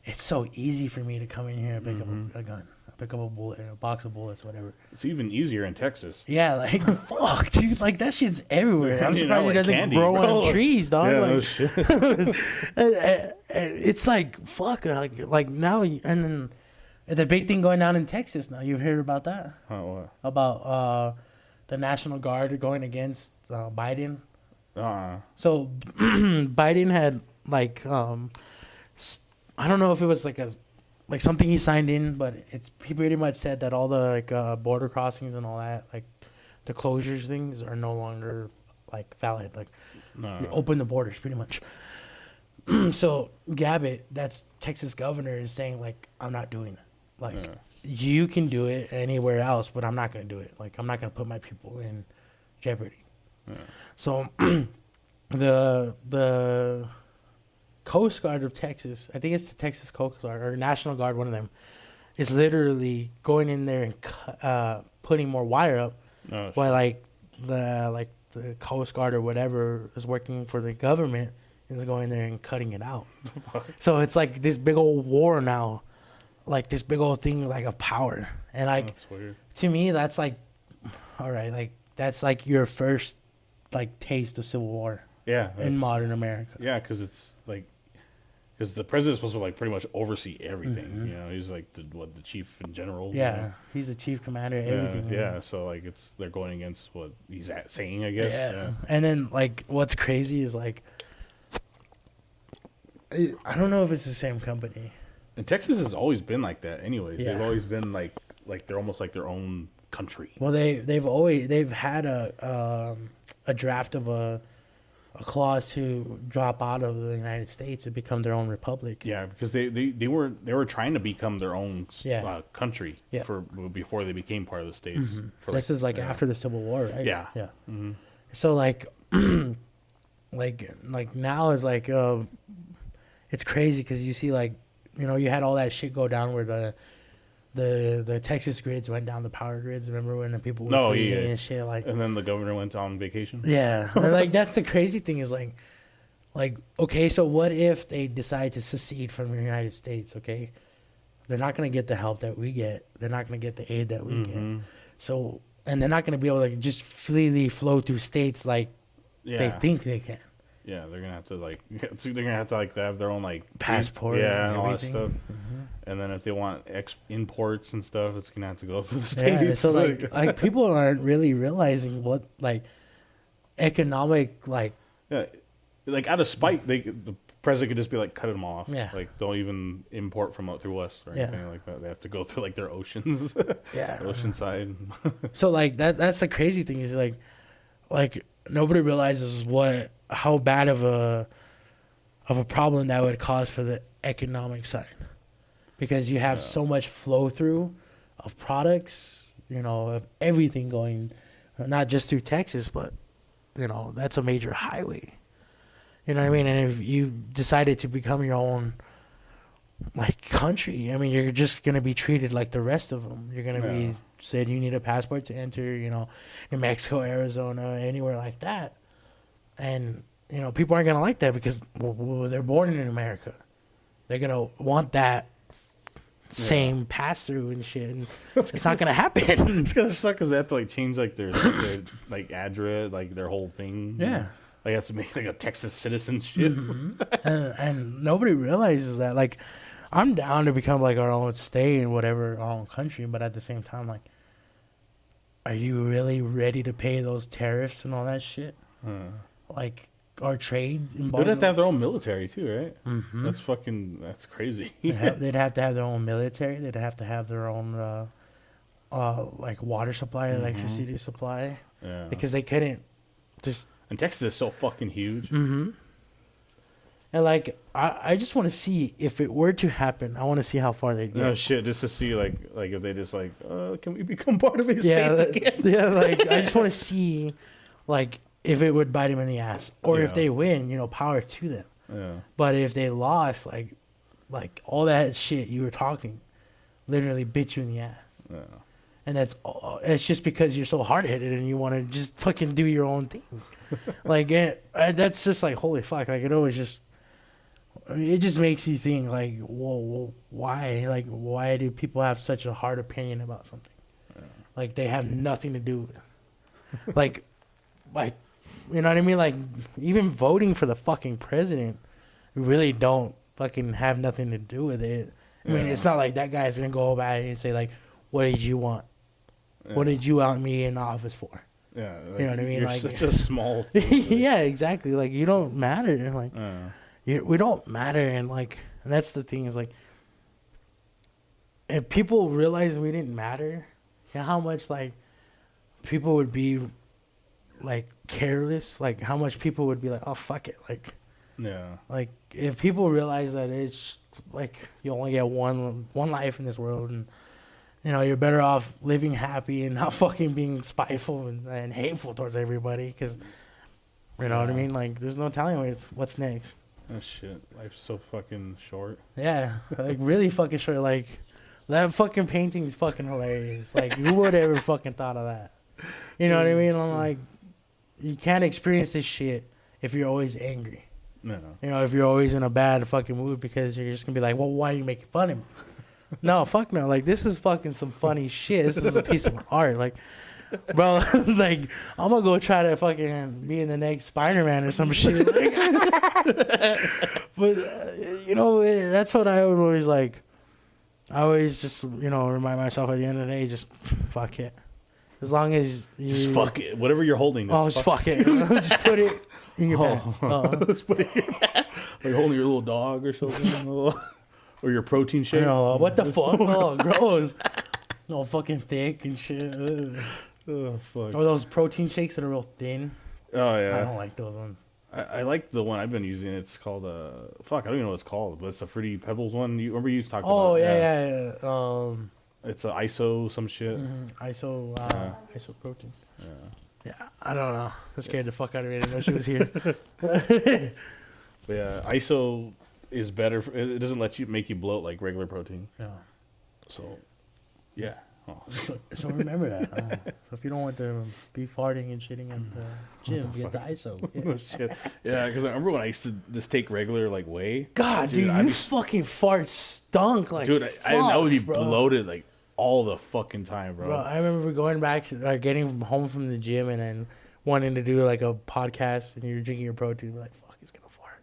it's so easy for me to come in here and pick up a gun, pick up a bullet, a box of bullets, whatever. It's even easier in Texas. Yeah, like fuck, dude, like that shit's everywhere. I'm surprised it doesn't candy, grow bro. on trees, dog. Yeah, like, no shit. it's like fuck, like now, and then the big thing going down in Texas now. You've heard about that? What? About the National Guard going against Biden. So Biden had like I don't know if it was like something he signed in, but he pretty much said that all the like border crossings and all that, like the closures things are no longer like valid. Like open the borders pretty much. So Gabbett, that's Texas governor, is saying like, I'm not doing that. Like you can do it anywhere else, but I'm not going to do it. Like I'm not going to put my people in jeopardy. So the Coast Guard of Texas, I think it's the Texas Coast Guard or National Guard, one of them, is literally going in there and putting more wire up, while like the Coast Guard or whatever is working for the government is going there and cutting it out. So it's like this big old war now, like this big old thing like of power, and like to me that's like, all right, like that's like your first like taste of civil war. Yeah, in modern America. Yeah, because it's like, because the president's supposed to like pretty much oversee everything. You know, he's like the chief in general. Yeah, you know? He's the chief commander of everything. Yeah, so like they're going against what he's saying, I guess. Yeah, and then like what's crazy is like, I don't know if it's the same company. And Texas has always been like that, anyways. Yeah. They've always been like they're almost like their own country. Well, they've had a draft of a clause to drop out of the United States and become their own republic. Yeah, because they were trying to become their own country before they became part of the states. This is like after the Civil War, right? Yeah. So like, like now is like it's crazy because you see like, you know, you had all that shit go down where the Texas grids went down, the power grids. Remember when the people were freezing and shit? Like, and then the governor went on vacation. Yeah, and like that's the crazy thing is like okay, so what if they decide to secede from the United States? Okay, they're not gonna get the help that we get. They're not gonna get the aid that we get. So, and they're not gonna be able to just freely flow through states like they think they can. Yeah, they're gonna have to they have their own like passport, and all that stuff. And then if they want imports and stuff, it's gonna have to go through the states. Yeah, so like people aren't really realizing what like economic like. Yeah, like out of spite, the president could just be like, cut them off. Yeah. Like, don't even import from out through us or anything like that. They have to go through like their oceans. Yeah. Ocean side. So like that's the crazy thing is like nobody realizes how bad of a problem that would cause for the economic side, because you have so much flow through of products, of everything going, not just through Texas, but that's a major highway. You know what I mean? And if you decided to become your own like country, I mean, you're just gonna be treated like the rest of them. You're gonna be said you need a passport to enter, New Mexico, Arizona, anywhere like that. And people aren't gonna like that because they're born in America. They're gonna want that same pass through and shit. And it's not gonna happen. It's gonna suck because they have to like change like their like address, like their whole thing. Yeah. Like have to make like a Texas citizenship. And nobody realizes that. Like, I'm down to become like our own state and whatever, our own country, but at the same time, like, are you really ready to pay those tariffs and all that shit? Like, our trade embargo? They'd have to have their own military too, right? That's crazy. They'd have to have their own military. They'd have to have their own like water supply, electricity supply. Yeah. Because they couldn't just. And Texas is so fucking huge. And like, I just want to see if it were to happen. I want to see how far they get. No shit, just to see like if they just like, can we become part of his states again? Yeah, like I just want to see, like, if it would bite them in the ass, or if they win, power to them. Yeah. But if they lost, like all that shit you were talking, literally bit you in the ass. Yeah. And it's just because you're so hard-headed and you want to just fucking do your own thing. Like, that's just like, holy fuck. Like, it just makes you think, like, whoa, why? Like, why do people have such a hard opinion about something? Yeah. Like, they have nothing to do with it. like, you know what I mean? Like, even voting for the fucking president, you really don't fucking have nothing to do with it. I mean, it's not like that guy's going to go back and say, like, what did you want? Yeah. What did you want me in the office for? Yeah, like, you know what I mean. You're like such a small thing. Yeah, exactly. Like, you don't matter. And like, we don't matter. And like, and that's the thing is like, if people realize we didn't matter, you know how much like people would be like careless. Like how much people would be like, oh fuck it. Like, like if people realize that it's like you only get one life in this world and. You're better off living happy and not fucking being spiteful and hateful towards everybody because, you know what I mean? Like, there's no telling what's next. Oh, shit. Life's so fucking short. Yeah. Like, really fucking short. Like, that fucking painting is fucking hilarious. Like, who would ever fucking thought of that? You know what I mean? I'm like, you can't experience this shit if you're always angry. No. If you're always in a bad fucking mood because you're just going to be like, well, why are you making fun of me? No, fuck no. Like, this is fucking some funny shit. This is a piece of art. Like, bro, like, I'm gonna go try to fucking be in the next Spider-Man or some shit. Like, but, that's what I would always like. I always just, remind myself at the end of the day, just fuck it. As long as you. Just fuck it. Whatever you're holding. Just fuck it. Just put it in your pants. Just put it. Like holding your little dog or something. Or your protein shake. What the fuck? Oh, gross. All fucking thick and shit. Ugh. Oh, fuck. Or those protein shakes that are real thin. Oh, yeah. I don't like those ones. I like the one I've been using. It's called, fuck, I don't even know what it's called, but it's the Fruity Pebbles one. You remember you talked about? Oh, yeah. It's an ISO some shit. Mm-hmm. ISO protein. Yeah, I don't know. I scared the fuck out of me. I didn't know she was here. But yeah, ISO is better. It doesn't make you bloat like regular protein. Yeah. So, yeah. Oh. So remember that. So if you don't want to be farting and shitting at the gym, get the ISO. Yeah, shit. Yeah, because I remember when I used to just take regular like whey. God, dude, you fucking fart stunk like. Dude, I would be bloated like all the fucking time, bro. I remember going back, getting home from the gym, and then wanting to do like a podcast, and you're drinking your protein, you're like, fuck, it's gonna fart.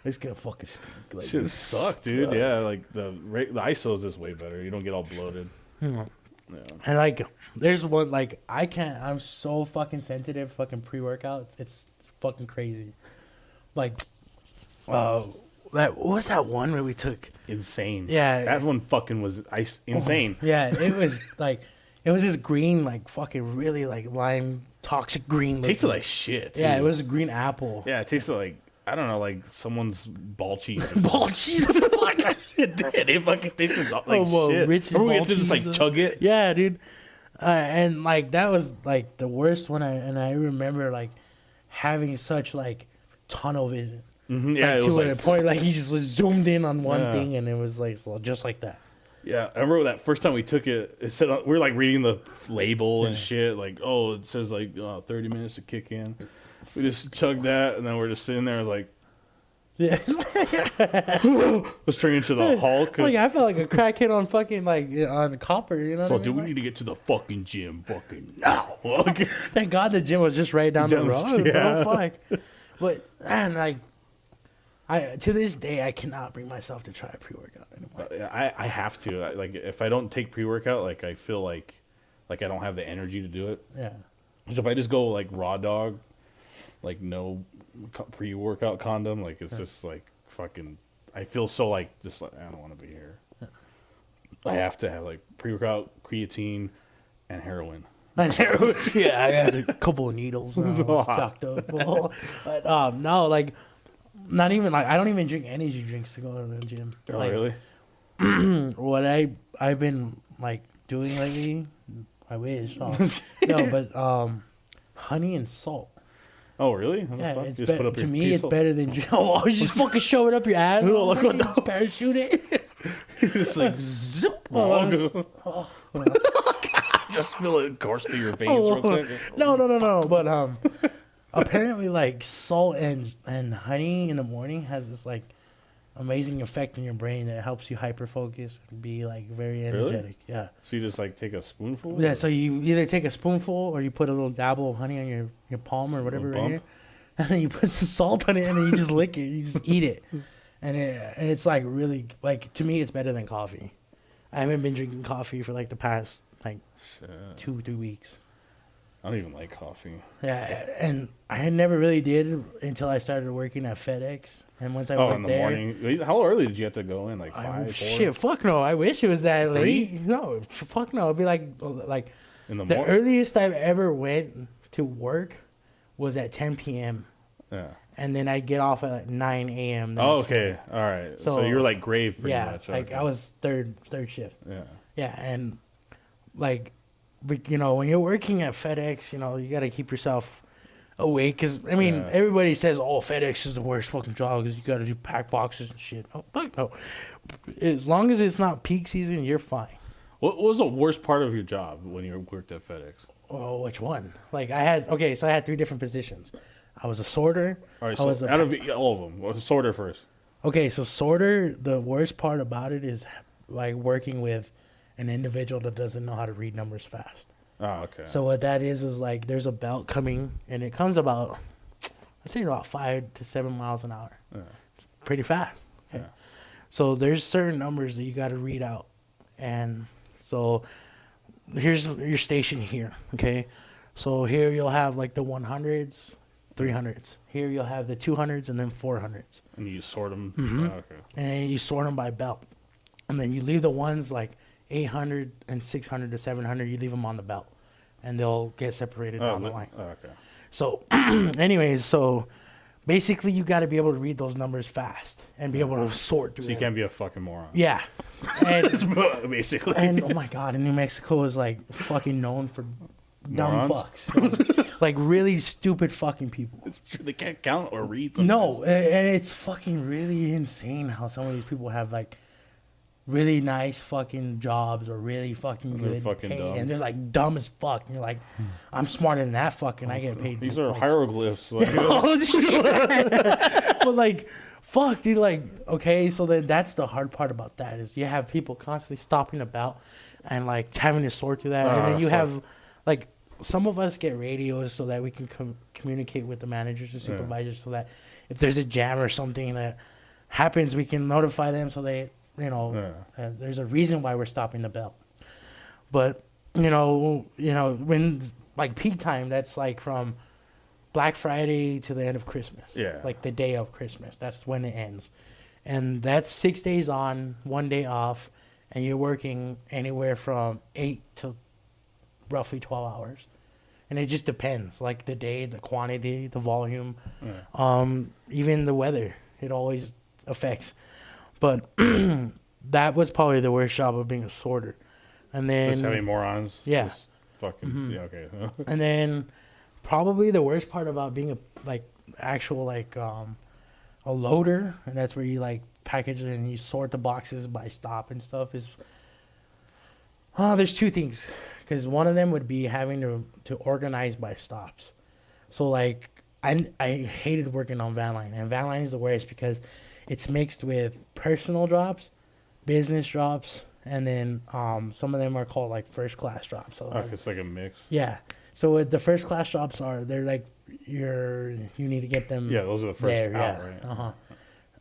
It's gonna fucking stink. Like, shit suck, dude. Yeah, like the ISO is just way better. You don't get all bloated. Yeah. And like, there's one like I'm so fucking sensitive. Fucking pre-workouts, it's fucking crazy. Like, what was that one where we took? Insane. Yeah. That one fucking was insane. Yeah, it was like, it was this green, like fucking really like lime toxic green. Tasted like shit. Too. Yeah, it was a green apple. Yeah, it tasted like, I don't know, like someo's ball cheese. Ball cheese. It did. It fucking tasted like shit. Rich Remember we ball had to just like cheese, chug it? Yeah, dude. And like that was like the worst one. I remember like having such like tunnel vision. Mm-hmm, yeah, like, it to was a like, point like he just was zoomed in on one thing and it was like just like that. Yeah, I remember that first time we took it. It said we were like reading the label and shit. Like, oh, it says like 30 minutes to kick in. We just chugged that, and then we're just sitting there like, yeah. was turning into the Hulk. Like I felt like a crackhead on fucking like on copper. You know. So, what I dude, mean? we need to get to the fucking gym, fucking now. Thank God the gym was just right down the road. Yeah. Bro, fuck. But man, like, I to this day I cannot bring myself to try a pre-workout anymore. I have to. Like, if I don't take pre-workout, like I feel like I don't have the energy to do it. Yeah. So if I just go like raw dog, like no pre-workout condom, like it's just like fucking. I feel so like just like I don't want to be here. I have to have like pre-workout, creatine, and heroin. Yeah, I got a couple of needles stocked up. But no, like not even like I don't even drink energy drinks to go to the gym. Oh, like, really? What I've been like doing lately, I wish. No, but honey and salt. Oh, really? Yeah, it's to me it's better than oh, you just fucking shove it up your ass. Oh, look what just parachute it. Just like zip. Just feel it course through your veins real quick. No. But apparently, like salt and honey in the morning has this like amazing effect on your brain that helps you hyper focus and be like very energetic. Really? Yeah. So you just like take a spoonful? Yeah. So you either take a spoonful or you put a little dabble of honey on your palm or whatever right here, and then you put some salt on it and then you just lick it. You just eat it, and it's like really like to me it's better than coffee. I haven't been drinking coffee for like the past like 2-3 weeks. I don't even like coffee. Yeah, and I never really did until I started working at FedEx. And once I worked in the there, morning. How early did you have to go in? Like 5, 4? Shit, fuck no. I wish it was that 3? late. No, fuck no. It'd be like in the morning. Earliest I've ever went to work was at 10 p.m. Yeah. And then I'd get off at like 9 a.m. Oh, okay. All right. So you were like grave pretty much. Yeah, like okay. I was third shift. Yeah. Yeah, and like, you know, when you're working at FedEx, you know, you got to keep yourself awake. Because, I mean, everybody says, oh, FedEx is the worst fucking job because you got to do pack boxes and shit. Oh, fuck no. As long as it's not peak season, you're fine. What was the worst part of your job when you worked at FedEx? Oh, which one? Like, I had 3 different positions. I was a sorter. All right, so out of all of them, what's sorter first? Okay, so sorter, the worst part about it is like working with an individual that doesn't know how to read numbers fast. Oh, okay. So what that is like there's a belt coming, and it comes about, I'd say about 5 to 7 miles an hour. Yeah. It's pretty fast. Okay? Yeah. So there's certain numbers that you got to read out. And so here's your station here, okay? So here you'll have like the 100s, 300s. Here you'll have the 200s and then 400s. And you sort them? Mm-hmm. Oh, okay. And you sort them by belt. And then you leave the ones like 800 and 600 to 700, you leave them on the belt. And they'll get separated down the line. Oh, okay. So anyways, so basically you got to be able to read those numbers fast and be able to sort through them. So you can't be a fucking moron. Yeah. And, basically. And, oh my God, and New Mexico is like fucking known for dumb Morons? fucks. Like really stupid fucking people. It's true. They can't count or read sometimes. No, and it's fucking really insane how some of these people have like really nice fucking jobs or really fucking good fucking pay, dumb. and they're like dumb as fuck. And you're like, I'm smarter than that fucking. I get paid. These are like, hieroglyphs. Like, but like, fuck, dude. Like, okay, so then that's the hard part about that is you have people constantly stopping about and like having to sort through that, and then you have like some of us get radios so that we can communicate with the managers and supervisors so that if there's a jam or something that happens, we can notify them so they. There's a reason why we're stopping the belt. But, you know, when like peak time, that's like from Black Friday to the end of Christmas. Yeah. Like the day of Christmas. That's when it ends. And that's 6 days on, 1 day off, and you're working anywhere from 8 to roughly 12 hours. And it just depends, like the day, the quantity, the volume, even the weather. It always affects. But that was probably the worst job of being a sorter. And then Just having morons. Yeah. Just fucking, yeah, okay. and then probably the worst part about being a actual a loader, and that's where you like package and you sort the boxes by stop and stuff, is there's two things, because one of them would be having to organize by stops. So like I hated working on van line, and van line is the worst because it's mixed with personal drops, business drops, and then some of them are called like first class drops. So It's like a mix. yeah. So what the first class drops they're like you need to get them. Yeah, those are the first there, out, yeah. right?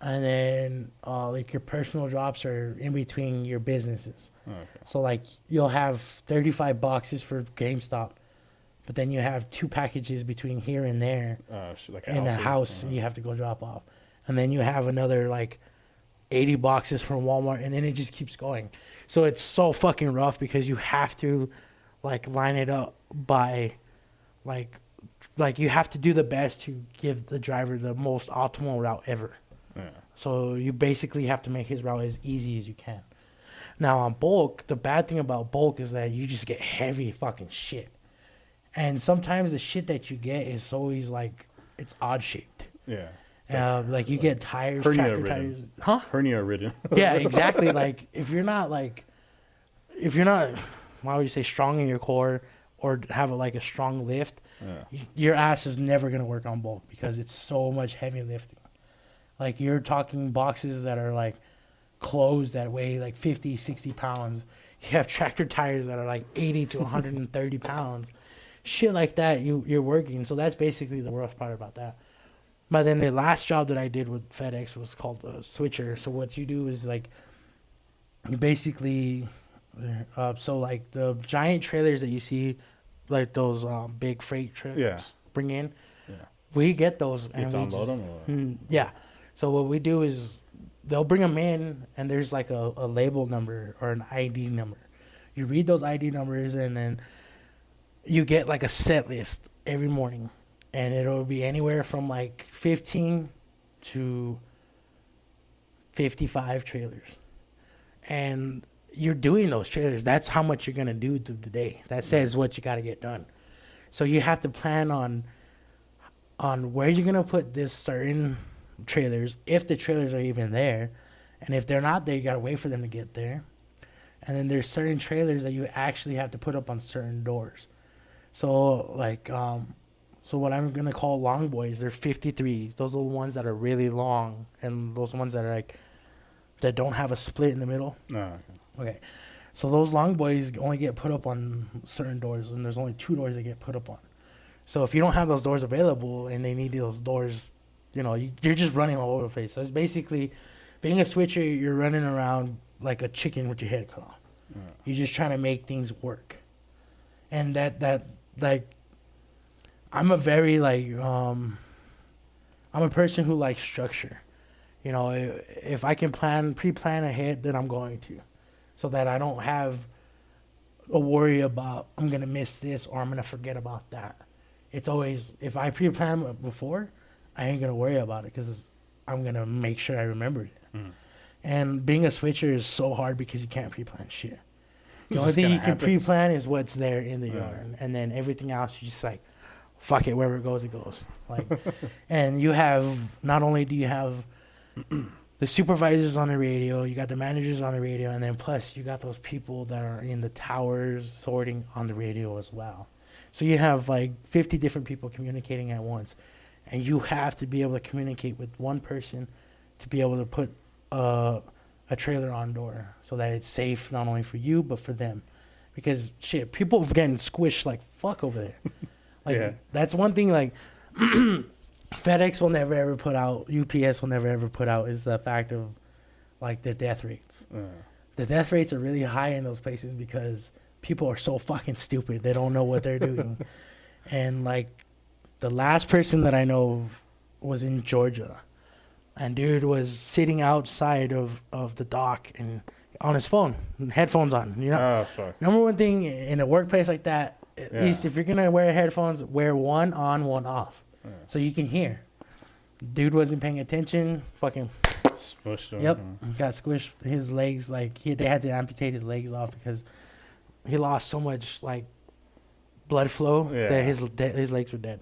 And then like your personal drops are in between your businesses. Okay. So like you'll have 35 boxes for GameStop, but then you have 2 packages between here and there Like in a house you have to go drop off. And then you have another like 80 boxes from Walmart, and then it just keeps going. So it's so fucking rough because you have to like line it up by like you have to do the best to give the driver the most optimal route ever. Yeah. So you basically have to make his route as easy as you can. Now on bulk, the bad thing about bulk is that you just get heavy fucking shit. And sometimes the shit that you get is always like, it's odd shaped. Yeah. Like you get tires, hernia tractor ridden. tires. Huh? Hernia ridden. Yeah, exactly. Like if you're not, why would you say, strong in your core or have a strong lift, your ass is never going to work on bulk because it's so much heavy lifting. Like you're talking boxes that are like closed that weigh like 50, 60 pounds. You have tractor tires that are like 80 to 130 pounds. Shit like that, you're working. So that's basically the rough part about that. But then the last job that I did with FedEx was called a switcher. So what you do is like, you basically, so like the giant trailers that you see, like those big freight trucks bring in, we get those and we unload just, them, yeah. So what we do is they'll bring them in and there's like a label number or an ID number. You read those ID numbers and then you get like a set list every morning, and it'll be anywhere from like 15 to 55 trailers. And you're doing those trailers. That's how much you're going to do through the day. That says what you got to get done. So you have to plan on where you're going to put this certain trailers, if the trailers are even there. And if they're not there, you got to wait for them to get there. And then there's certain trailers that you actually have to put up on certain doors. So like, so what I'm going to call long boys, they're 53s. Those are the ones that are really long, and those ones that are like, that don't have a split in the middle. Okay. So those long boys only get put up on certain doors, and there's only 2 doors that get put up on. So if you don't have those doors available and they need those doors, you're just running all over the place. So it's basically, being a switcher, you're running around like a chicken with your head cut off. You're just trying to make things work. And that I'm a very I'm a person who likes structure. If I can pre-plan ahead, then I'm going to, so that I don't have a worry about I'm going to miss this or I'm going to forget about that. It's always, if I pre-plan before, I ain't going to worry about it because I'm going to make sure I remembered it. And being a switcher is so hard because you can't pre-plan shit. The only thing you can pre-plan is what's there in the yard. And then everything else, you just like, fuck it, wherever it goes, it goes. Like, and you have, not only do you have the supervisors on the radio, you got the managers on the radio, and then plus you got those people that are in the towers sorting on the radio as well. So you have like 50 different people communicating at once, and you have to be able to communicate with one person to be able to put a trailer on door so that it's safe not only for you but for them, because shit, people are getting squished like fuck over there. Like that's one thing like FedEx will never ever put out, UPS will never ever put out, is the fact of like the death rates. The death rates are really high in those places because people are so fucking stupid. They don't know what they're doing. And like the last person that I know was in Georgia, and dude was sitting outside of the dock and on his phone, headphones on. You know, Oh fuck. number one thing in a workplace like that, at least if you're gonna wear headphones, wear one on, one off, so you can hear. Dude wasn't paying attention. Fucking Smushed him. yep, got squished. His legs, like they had to amputate his legs off because he lost so much like blood flow that his legs were dead.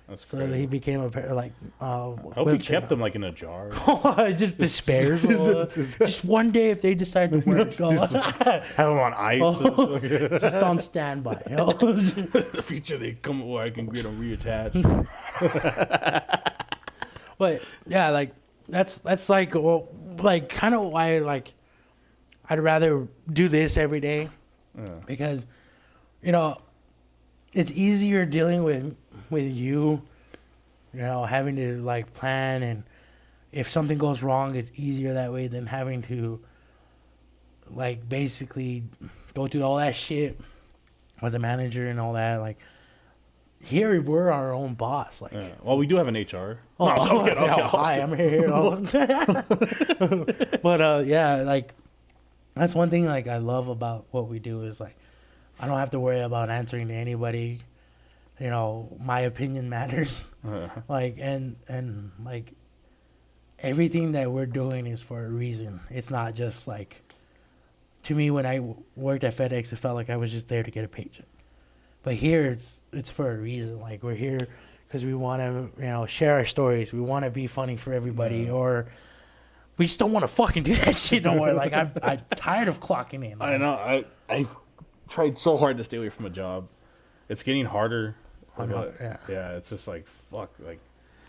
That's so crazy. he became a like. I hope he kept them like in a jar. Just despairs. Just one day if they decide to work, Have them on ice. just on standby. You know? In the future, they come where I can get them reattached. But yeah, like that's like kind of why like I'd rather do this every day because you know it's easier dealing with you know, having to like plan, and if something goes wrong, it's easier that way than having to like basically go through all that shit with the manager and all that. Like here we're our own boss. Like, well, we do have an HR. Hi, I'm here. But yeah, like that's one thing like I love about what we do is like I don't have to worry about answering to anybody. You know, my opinion matters. Like and like everything that we're doing is for a reason. It's not just like, to me, when I worked at FedEx, it felt like I was just there to get a paycheck. But here it's for a reason. Like we're here because we want to, you know, share our stories. We want to be funny for everybody, or we just don't want to fucking do that shit no more. Like I'm tired of clocking in. Like, I know. I tried so hard to stay away from a job. It's getting harder. Yeah, it's just like fuck, like,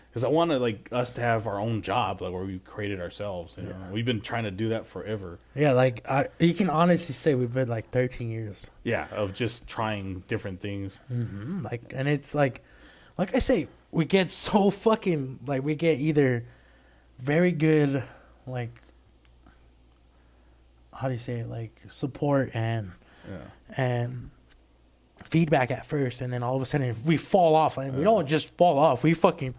because I want to like us to have our own job, like where we created ourselves. You know, we've been trying to do that forever. Yeah, like you can honestly say we've been like 13 years. Yeah, of just trying different things. Mm-hmm. Like, and it's like I say, we get so fucking like we get either very good, like, how do you say it, like support and feedback at first, and then all of a sudden we fall off, and we don't just fall off, we fucking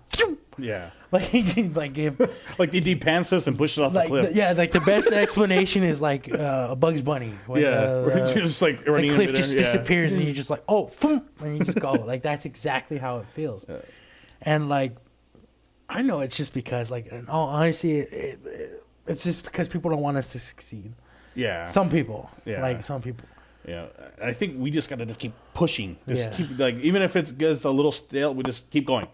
like if like they de-pants us and push us off like the cliff. like the best explanation is like a Bugs Bunny when we're just like the running cliff into just there. disappears and you're just like, oh, and you just go. Like that's exactly how it feels. And like I know it's just because like in all honesty it's just because people don't want us to succeed. Some people Yeah, I think we just gotta just keep pushing. Keep like, even if it gets a little stale, we just keep going.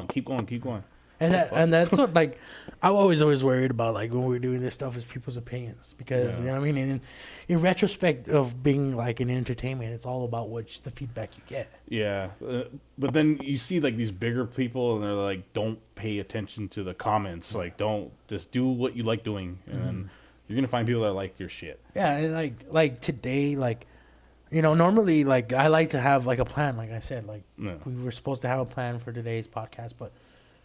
Keep going. And that's what like I'm always worried about, like when we're doing this stuff, is people's opinions, because you know what I mean. In retrospect of being like in entertainment, it's all about the feedback you get. Yeah, but then you see like these bigger people, and they're like, don't pay attention to the comments. Like, don't, just do what you like doing, and then you're gonna find people that like your shit. Yeah, and like today, like, you know, normally like I like to have like a plan. Like I said, like we were supposed to have a plan for today's podcast, but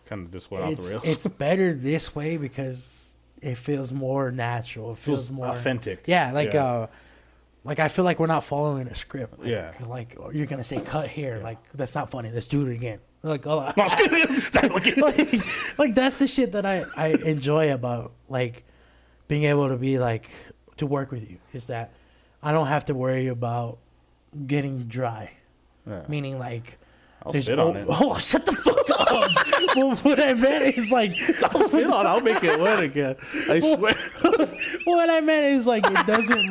kind of just went off the rails. It's better this way because it feels more natural. It feels more authentic. Yeah, like I feel like we're not following a script. Like you're gonna say cut here. Like that's not funny. Let's do it again. Like like that's the shit that I enjoy about like being able to be like to work with you, is that I don't have to worry about getting dry. Meaning like I'll spit on it. Oh, shut the fuck up. Well, what I meant is like I'll spit on it. I'll make it wet again. I swear. What I meant is like it doesn't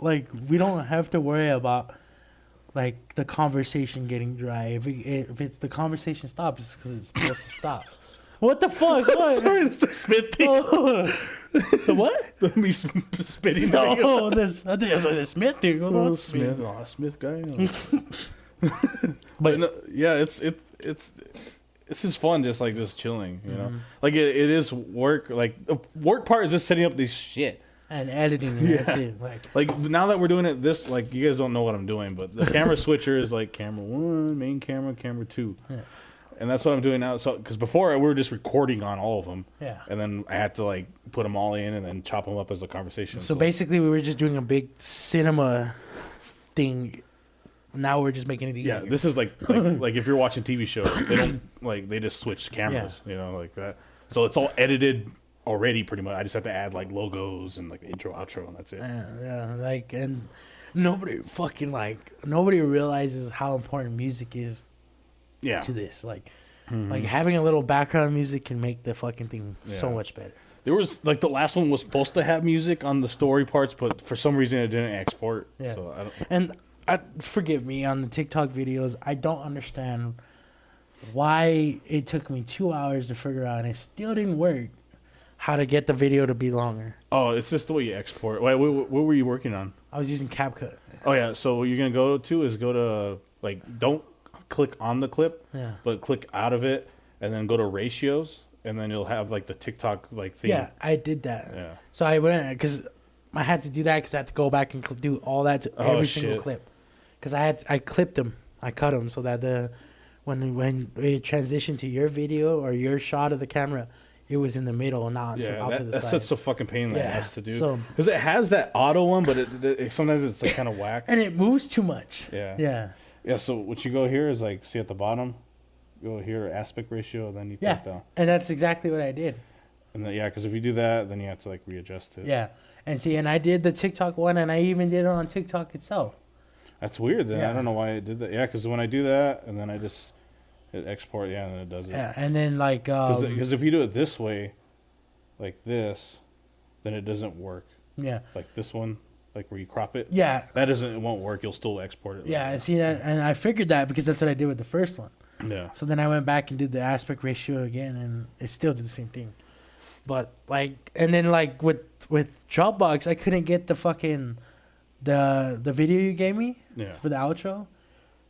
like we don't have to worry about like the conversation getting dry. If it's the conversation stops, it's because it's supposed to stop. What the fuck? What? Sorry, it's the Smith thing. The what? Me spitting. No, this. I think it's like the Smith thing. What's Smith? Oh, Smith guy. But no, yeah, it's this is fun. Just chilling. You know, like it is work. Like the work part is just setting up this shit and editing. And that's it. Like now that we're doing it, this like you guys don't know what I'm doing, but the camera switcher is like camera 1, main camera, camera 2. Yeah. And that's what I'm doing now. So, because before we were just recording on all of them, and then I had to like put them all in and then chop them up as a conversation. So basically, we were just doing a big cinema thing. Now we're just making it easier. Yeah, this is like if you're watching TV shows, they don't they just switch cameras, you know, like that. So it's all edited already, pretty much. I just have to add like logos and like the intro, outro, and that's it. Yeah, like, and nobody realizes how important music is Yeah. to this. Like having a little background music can make the fucking thing so much better. There was like the last one was supposed to have music on the story parts, but for some reason it didn't export. Yeah. So I don't. And forgive me on the TikTok videos. I don't understand why it took me 2 hours to figure out, and it still didn't work. How to get the video to be longer? Oh, it's just the way you export. Wait, what were you working on? I was using CapCut. Oh yeah. So what you're gonna go to like don't click on the clip, but click out of it, and then go to ratios, and then you'll have like the TikTok like thing. Yeah, I did that. Yeah. So I went because I had to do that because I had to go back and do all that to every single clip. Because I clipped them, I cut them so that when it transitioned to your video or your shot of the camera, it was in the middle and not off to the that's side. such a fucking pain in the ass to do. So because it has that auto one, but it sometimes it's like kind of whack. And it moves too much. Yeah. Yeah. So what you go here is like see at the bottom, go here aspect ratio, and then you click down. And that's exactly what I did. And then because if you do that, then you have to like readjust it. Yeah. And see, and I did the TikTok one, and I even did it on TikTok itself. That's weird. Then I don't know why it did that. Yeah, because when I do that, and then I just hit export, and then it does it. Yeah, and then like because if you do it this way, like this, then it doesn't work. Yeah. Like this one, like where you crop it. Yeah. It won't work. You'll still export it. Yeah, I see that, and I figured that because that's what I did with the first one. Yeah. So then I went back and did the aspect ratio again, and it still did the same thing. But like, and then like with Dropbox, I couldn't get the fucking the video you gave me for the outro.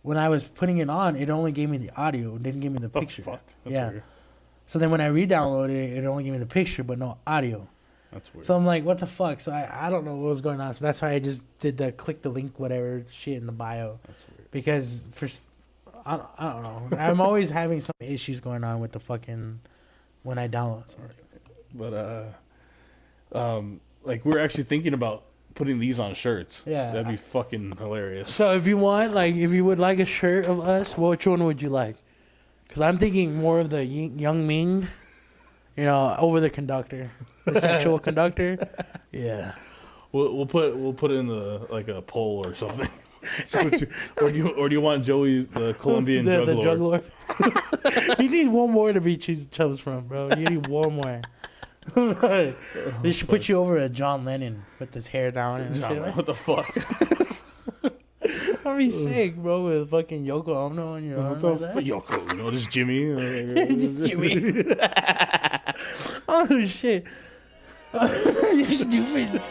When I was putting it on, it only gave me the audio. It didn't give me the picture. Fuck. That's weird. So then when I re-downloaded it, it only gave me the picture but no audio. That's weird. So I'm like, what the fuck? So I don't know what was going on. So that's why I just did the click the link whatever shit in the bio. That's weird. Because I don't know. I'm always having some issues going on with the fucking when I download something. But like we're actually thinking about putting these on shirts. Yeah. That'd be fucking hilarious. So if you would like a shirt of us, which one would you like? Because I'm thinking more of the Young Ming, over the conductor, the sexual conductor. Yeah. We'll put it in a poll or something. or do you want Joey the Colombian drug lord? You need one more to be Chubbs from, bro. You need one more. They should put you over at John Lennon with his hair down and shit. What the fuck? That'd be sick, bro, with fucking Yoko Ono on your arm. Yoko, this Jimmy. Jimmy. Oh shit. You're stupid.